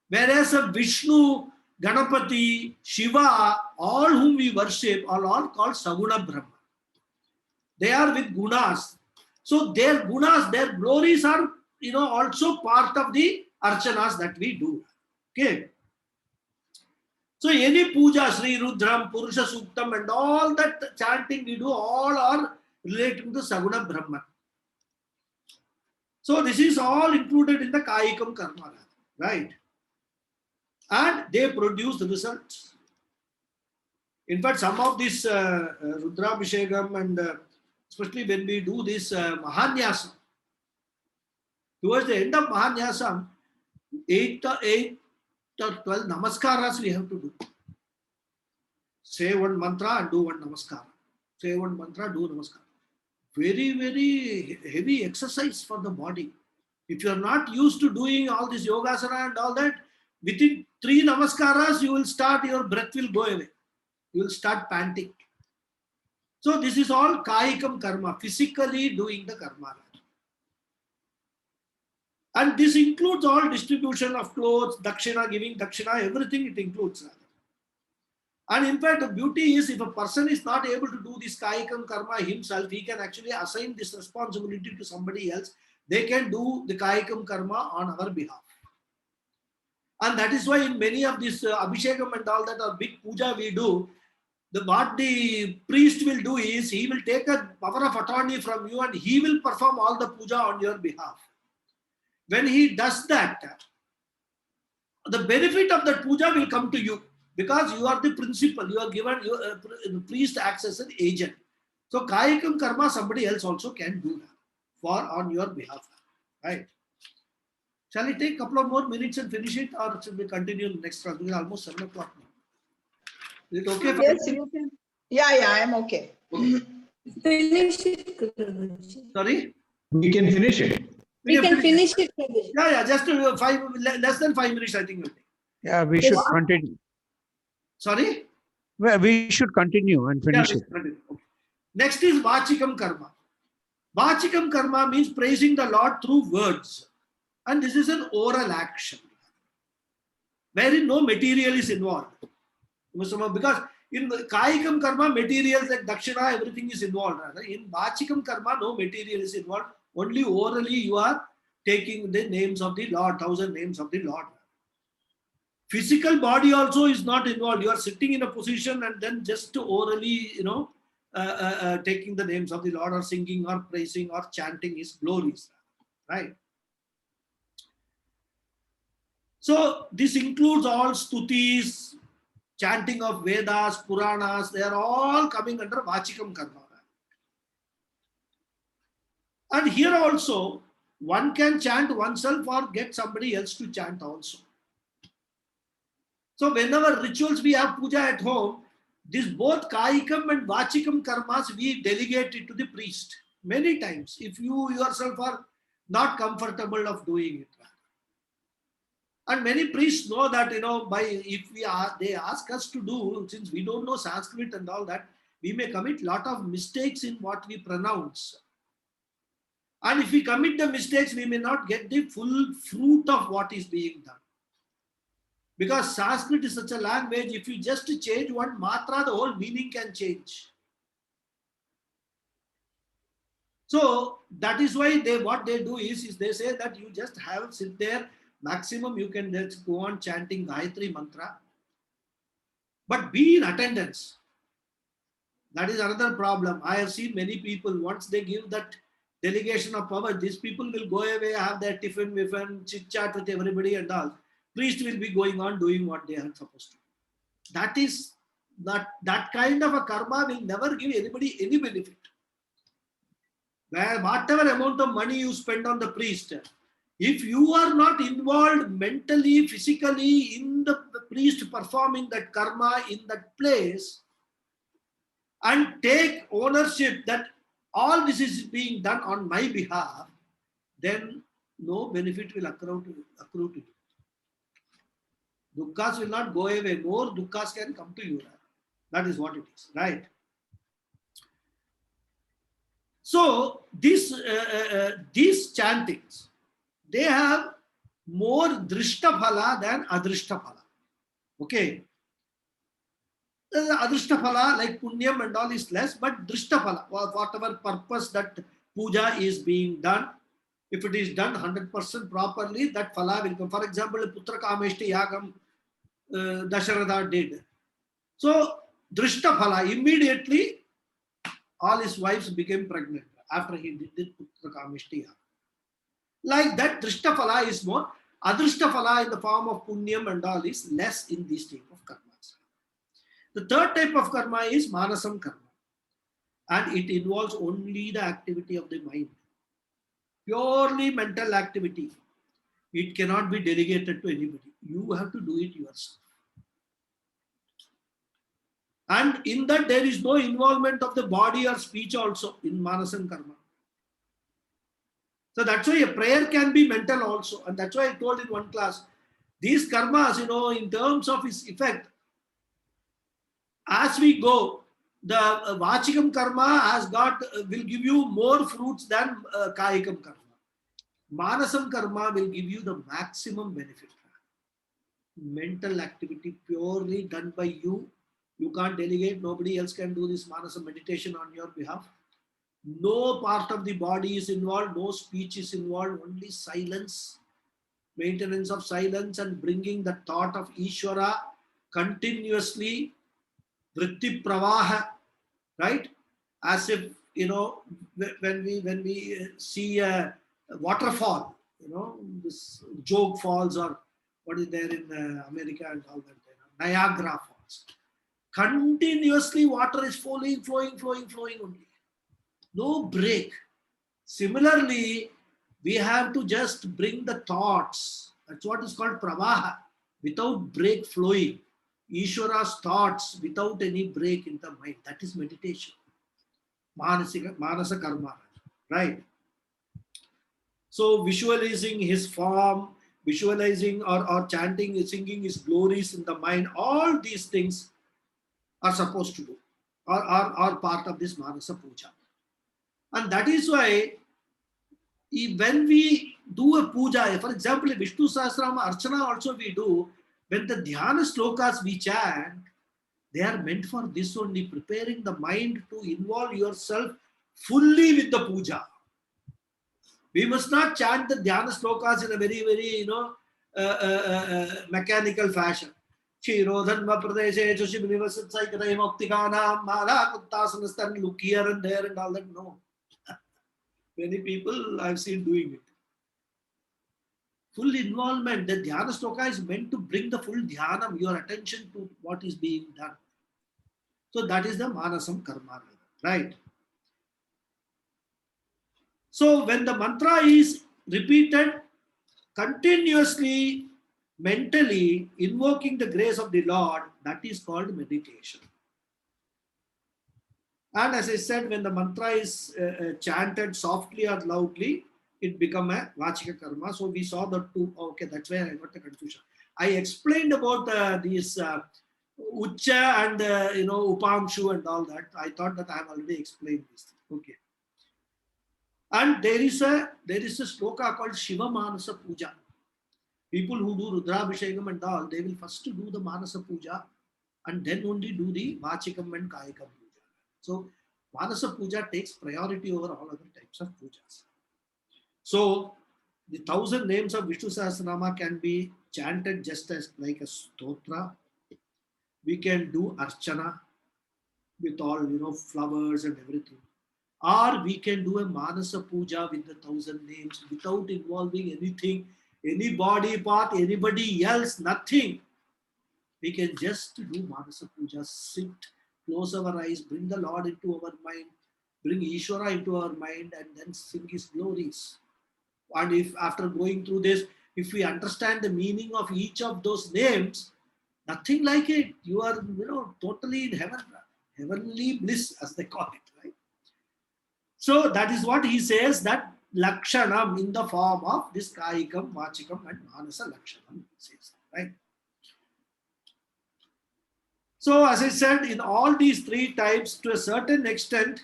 Whereas a Vishnu, Ganapathy, Shiva, all whom we worship are all called Saguna Brahma. They are with gunas. So their gunas, their glories are also part of the archanas that we do. Okay. So any puja, Sri Rudram, Purusha Suktam and all that chanting we do, all are related to Saguna Brahman. So this is all included in the Kayikam karma, right? And they produce the results. In fact, some of this Rudrabhishekam and especially when we do this Mahanyasam, towards the end of Mahanyasam, 8 or 12 namaskaras we have to do. Say one mantra and do one namaskara. Say one mantra, do namaskara. Very, very heavy exercise for the body. If you are not used to doing all this yogasana and all that, within 3 namaskaras, you will start, your breath will go away. You will start panting. So this is all Kayikam karma, physically doing the karma. And this includes all distribution of clothes, dakshina, giving dakshina, everything it includes. And in fact, the beauty is if a person is not able to do this Kayikam karma himself, he can actually assign this responsibility to somebody else. They can do the Kayikam karma on our behalf. And that is why in many of this Abhishekam and all that or big puja we do, what the priest will do is he will take a power of attorney from you and he will perform all the puja on your behalf. When he does that, the benefit of that puja will come to you because you are the principal. You are given, the priest acts as an agent. So Kayikam karma somebody else also can do that on your behalf. Right? Shall we take a couple of more minutes and finish it, or should we continue the next class? Because it's almost 7 o'clock now. Is it okay? yes, you can. Yeah, I'm okay. Finish it, Guruji. Sorry? We can finish it. We can finish it, Guruji. Yeah, just less than 5 minutes, I think we'll take. Yeah, we should continue. Sorry? Well, we should continue and finish it. Okay. Next is Vachikam karma. Vachikam karma means praising the Lord through words. And this is an oral action, wherein no material is involved. Because in Kayikam karma, materials like dakshina, everything is involved. In Vachikam karma, no material is involved. Only orally you are taking the names of the Lord, 1,000 names of the Lord. Physical body also is not involved. You are sitting in a position and then just orally, taking the names of the Lord or singing or praising or chanting is glories, right? So this includes all stutis, chanting of Vedas, Puranas. They are all coming under Vachikam Karma. And here also, one can chant oneself or get somebody else to chant also. So whenever rituals we have puja at home, this both Kaikam and Vachikam karmas, we delegate it to the priest many times if you yourself are not comfortable of doing it. And many priests know that, they ask us to do, since we don't know Sanskrit and all that, we may commit a lot of mistakes in what we pronounce. And if we commit the mistakes, we may not get the full fruit of what is being done. Because Sanskrit is such a language, if you just change one matra, the whole meaning can change. So that is why what they do is they say that you just have sit there, maximum you can just go on chanting Gayatri mantra, but be in attendance. That is another problem. I have seen many people, once they give that delegation of power, these people will go away, have their tiffin, chit chat with everybody and all. Priest will be going on doing what they are supposed to. That kind of a karma will never give anybody any benefit. Where whatever amount of money you spend on the priest, if you are not involved mentally, physically in the priest performing that karma in that place and take ownership that all this is being done on my behalf, then no benefit will accrue to you. Dukkhas will not go away. More dukkhas can come to you. That is what it is, right? So these chantings, they have more drishta phala than adrishta phala. Okay. The adrishta phala like punyam and all is less, but drishta phala, whatever purpose that puja is being done, if it is done 100% properly, that phala will come. For example, Putra Kameshti Yagam Dasharatha did. So, drishta phala, immediately all his wives became pregnant after he did Putra Kameshti Yagam. Like that, drishta phala is more. Adrishta phala in the form of punyam and all is less in this type of karmas. The third type of karma is manasam karma. And it involves only the activity of the mind. Purely mental activity. It cannot be delegated to anybody. You have to do it yourself. And in that there is no involvement of the body or speech also in manasam karma. So that's why a prayer can be mental also. And that's why I told in one class, these karmas, in terms of its effect, as we go, the Vachikam karma will give you more fruits than Kayikam karma. Manasam karma will give you the maximum benefit. Mental activity purely done by you. You can't delegate. Nobody else can do this manasam meditation on your behalf. No part of the body is involved. No speech is involved. Only silence. Maintenance of silence and bringing the thought of Ishvara continuously. Vritti pravaha. Right? As if, when we see a waterfall, this Jogue Falls or what is there in America and all that, Niagara Falls. Continuously water is flowing only. No break. Similarly, we have to just bring the thoughts. That's what is called pravaha. Without break flowing. Ishvara's thoughts without any break in the mind. That is meditation. Manasa karma. Right? So visualizing his form, visualizing or chanting, singing his glories in the mind, all these things are supposed to do, are part of this Manasa Puja. And that is why when we do a puja, for example, Vishnu Sahasranamam Archana also we do, when the Dhyana slokas we chant, they are meant for this only, preparing the mind to involve yourself fully with the puja. We must not chant the Dhyana slokas in a very, very, mechanical fashion. Chirodhanva Pradeshe, Chushibnivasat Saikaraim Optikanam, Mala Kuttasanastan, look here and there and all that. No. Many people I've seen doing it. Full involvement. The dhyana sloka is meant to bring the full dhyanam, your attention to what is being done. So that is the manasam karma, right? So when the mantra is repeated continuously, mentally, invoking the grace of the Lord, that is called meditation. And as I said, when the mantra is chanted softly or loudly, it becomes a vachika karma. So we saw the two. Okay, that's where I got the confusion. I explained about these ucha and upamshu and all that. I thought that I have already explained this. Okay. And there is a sloka called Shiva Manasa Puja. People who do Rudrabhishekam and all, they will first do the Manasa Puja and then only do the Vachikam and Kayakam Puja. So Manasa Puja takes priority over all other types of pujas. So the 1,000 names of Vishnu Sahasranama can be chanted just as like a stotra. We can do archana with all flowers and everything. Or we can do a Manasa Puja with the 1,000 names without involving anything, any body part, anybody else, nothing. We can just do Manasa Puja, sit, close our eyes, bring the Lord into our mind, bring Ishvara into our mind, and then sing His glories. And if after going through this, if we understand the meaning of each of those names, nothing like it. You are, totally in heaven, heavenly bliss, as they call it, right? So that is what he says, that Lakshanam in the form of this Kayikam, Vachikam and Manasa Lakshanam, he says, right? So as I said, in all these three types, to a certain extent,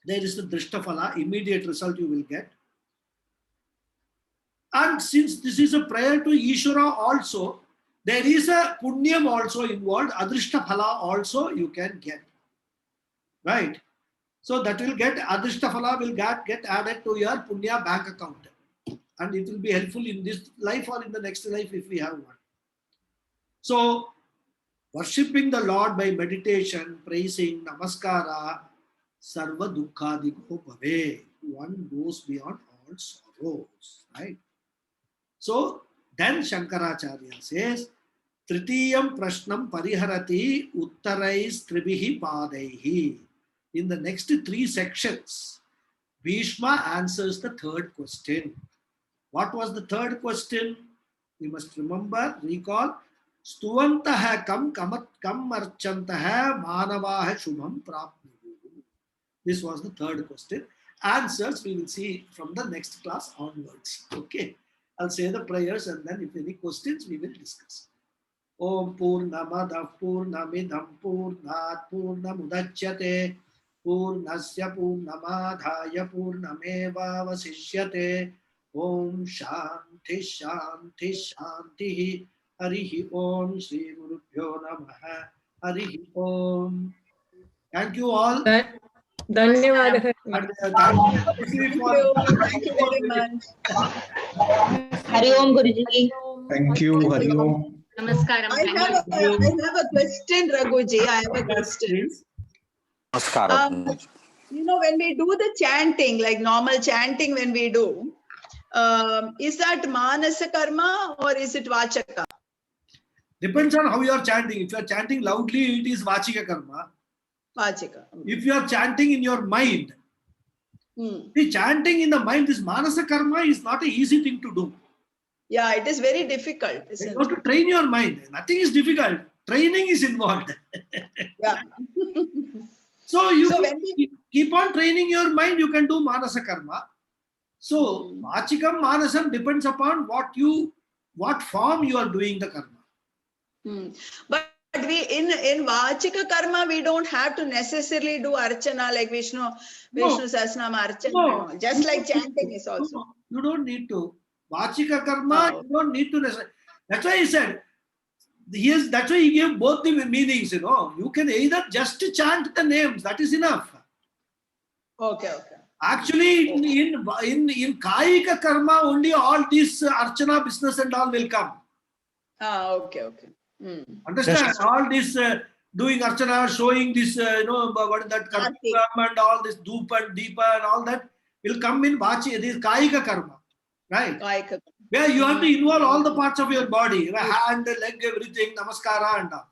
there is the Drishtaphala, immediate result you will get. And since this is a prayer to Ishvara also, there is a Punyam also involved, Adrishtaphala also you can get, right? So that will get, Adrishtaphala will get added to your Punya bank account. And it will be helpful in this life or in the next life if we have one. So, worshipping the Lord by meditation, praising, namaskara, sarva dukkhadigo bhave. One goes beyond all sorrows, right? So, then Shankaracharya says, Tritiyam prashnam pariharati uttarais tribihi padaihi. In the next three sections, Bhishma answers the third question. What was the third question? You must remember, recall. Stuvantaha kam marchantaha manavaha shubham prapnuhu. This was the third question. Answers we will see from the next class onwards. Okay. I'll say the prayers and then if any questions we will discuss. Om Purnamadav Purnamidam Purnat Purnamudachyate Purnasya Purnamadhaya Purnameva Vasishyate. Om Shanti Shanti Shanti Harihi Om Shri Gurubhyo Namaha Harihi Om. Thank you all. Dhanyawadaha. And thank you for Thank you very much. Hari Om Guruji. Thank you, Hari Om. Namaskaram. I have a question, Raghuji. I have a question. Namaskaram. When we do the chanting, like normal chanting when we do, is that Manasa Karma or is it Vachaka? Depends on how you are chanting. If you are chanting loudly, it is Vachika Karma. Vachika. If you are chanting in your mind, the chanting in the mind, this Manasa Karma is not an easy thing to do. Yeah, it is very difficult. You have to train your mind. Nothing is difficult. Training is involved. Yeah. So you when we keep on training your mind, you can do Manasa Karma. So Vachikam Manasam depends upon what form you are doing the karma. But we in Vachika Karma, we don't have to necessarily do Archana like Vishnu Sahasranama Archana. No. Just like chanting is also. No, you don't need to. Vachika Karma, you don't need to necessarily. That's why he said, that's why he gave both the meanings, You can either just chant the names, that is enough. Okay. Actually, in Kayika Karma, only all this Archana business and all will come. Okay. Understand? Yes. All this doing Archana, showing this, what is that Karma and all this Dhupa and Deepa and all that will come in Vachi, this Kayika Karma. Right? Kayika. Where you have to involve all the parts of your body, hand, leg, everything, namaskara and all.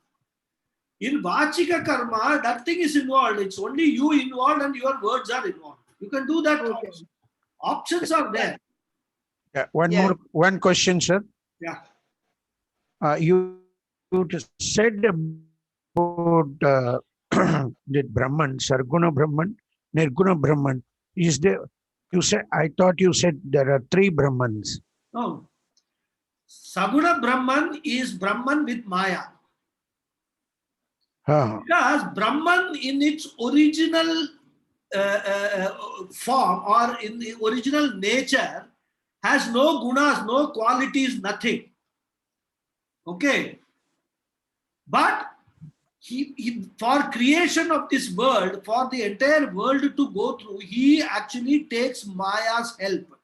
In Vachika Karma, that thing is involved. It's only you involved and your words are involved. You can do that. Okay. Options are there. Yeah. Yeah. One question, sir. Yeah. You said about the Brahman, Sarguna Brahman, Nirguna Brahman. Is there? I thought you said there are 3 Brahmans. No. Saguna Brahman is Brahman with Maya. Because Brahman in its original form or in the original nature has no gunas, no qualities, nothing. Okay. But he for creation of this world, for the entire world to go through, he actually takes Maya's help.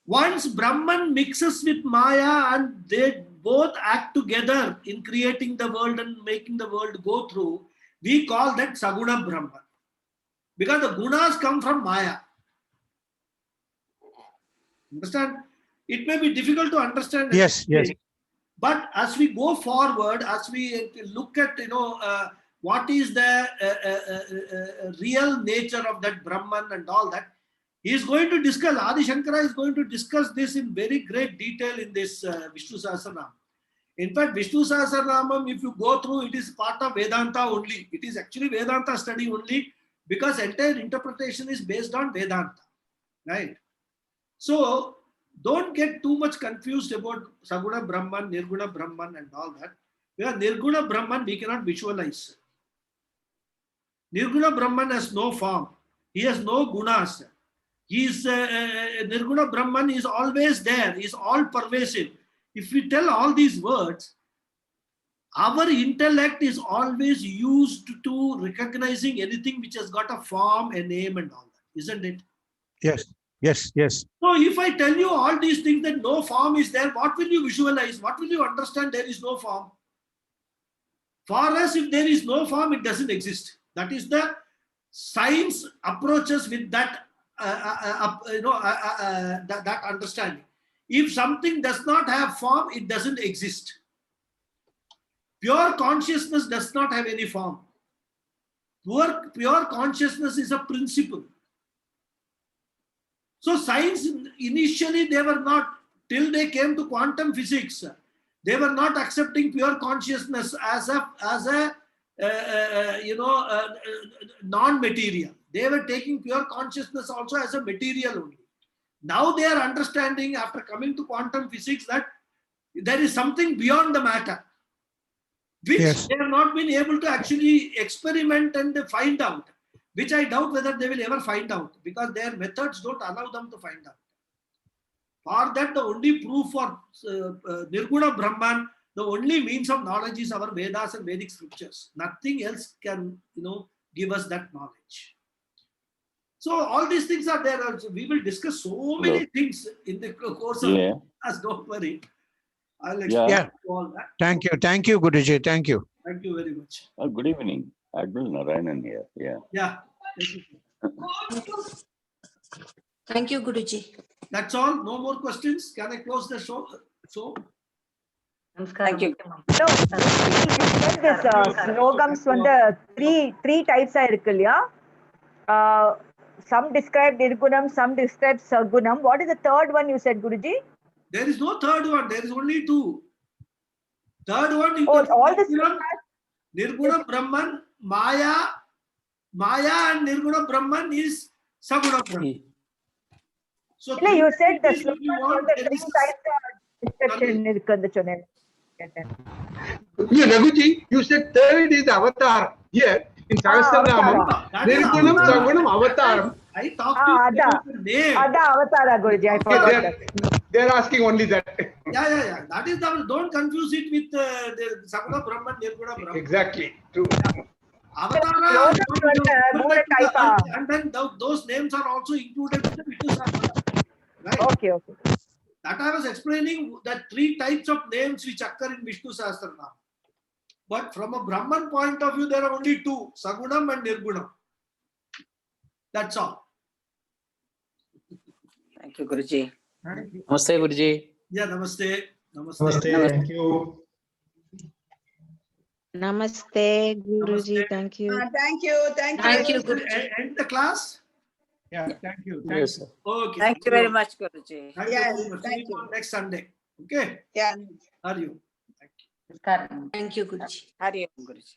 Once Brahman mixes with Maya and they both act together in creating the world and making the world go through, we call that Saguna Brahman. Because the gunas come from Maya. Understand? It may be difficult to understand. Yes. But as we go forward, as we look at, what is the real nature of that Brahman and all that, he is going to discuss, Adi Shankara is going to discuss this in very great detail in this Vishnu Sahasranamam. In fact, Vishnu Sahasranamam, if you go through, it is part of Vedanta only. It is actually Vedanta study only because entire interpretation is based on Vedanta. Right? So, don't get too much confused about Saguna Brahman, Nirguna Brahman and all that. Because Nirguna Brahman we cannot visualize. Nirguna Brahman has no form. He has no gunas. Nirguna Brahman is always there. He is all pervasive. If we tell all these words, our intellect is always used to recognizing anything which has got a form, a name and all that. Isn't it? Yes. So if I tell you all these things that no form is there, what will you visualize? What will you understand? There is no form. For us, if there is no form, it doesn't exist. That is the science approaches with that, that understanding. If something does not have form, it doesn't exist. Pure consciousness does not have any form. Pure consciousness is a principle. So science, initially they were not, till they came to quantum physics, they were not accepting pure consciousness as a non-material. They were taking pure consciousness also as a material only. Now they are understanding, after coming to quantum physics, that there is something beyond the matter, which they have not been able to actually experiment and find out. Which I doubt whether they will ever find out, because their methods don't allow them to find out. For that, the only proof for Nirguna Brahman, the only means of knowledge is our Vedas and Vedic scriptures. Nothing else can, give us that knowledge. So all these things are there. We will discuss so many things in the course of class. Don't worry. I'll explain all that. Thank you, Guruji. Thank you. Thank you very much. Good evening. Admiral Narayanan here. Yeah. Thank you, Guruji. That's all. No more questions. Can I close the show? So. Thank you. So, this slogans from the three types are irukku. Some describe Nirgunam, some describe Sagunam. What is the third one you said, Guruji? There is no third one. There is only 2. Third one. All this. Nirguna Brahman, Maya and Nirguna Brahman is Saguna Brahman. So you said the slogans for the 3 types of description. Raghuji, you said third is avatar. Here in Sahasranamam, Nirgunam, Sagunam, Avataram. I talked to you about the name. Avatara, Guruji. I forgot that. They are asking only that. Yeah. That is the, don't confuse it with the Saguna Brahman, Nirguna Brahman. Exactly. True. Avatara, type. and then those names are also included in the Vishnu Sahasranam. Right? Okay. That I was explaining, that 3 types of names which occur in Vishnu Sahasranam. But from a Brahman point of view, there are only 2, Sagunam and Nirgunam. That's all. Thank you, Guruji. Namaste, Guruji. Yeah, namaste. Namaste. Thank you. Namaste, Guruji. Namaste. Thank you. Thank you. Thank you, Guruji. End the class? Yeah, thank you. Yes, sir. Okay. Thank you very much, Guruji. Thank you very much. See you on next Sunday. Okay? Yeah. Are you? Thank you, Guruji. Hari Om, Guruji.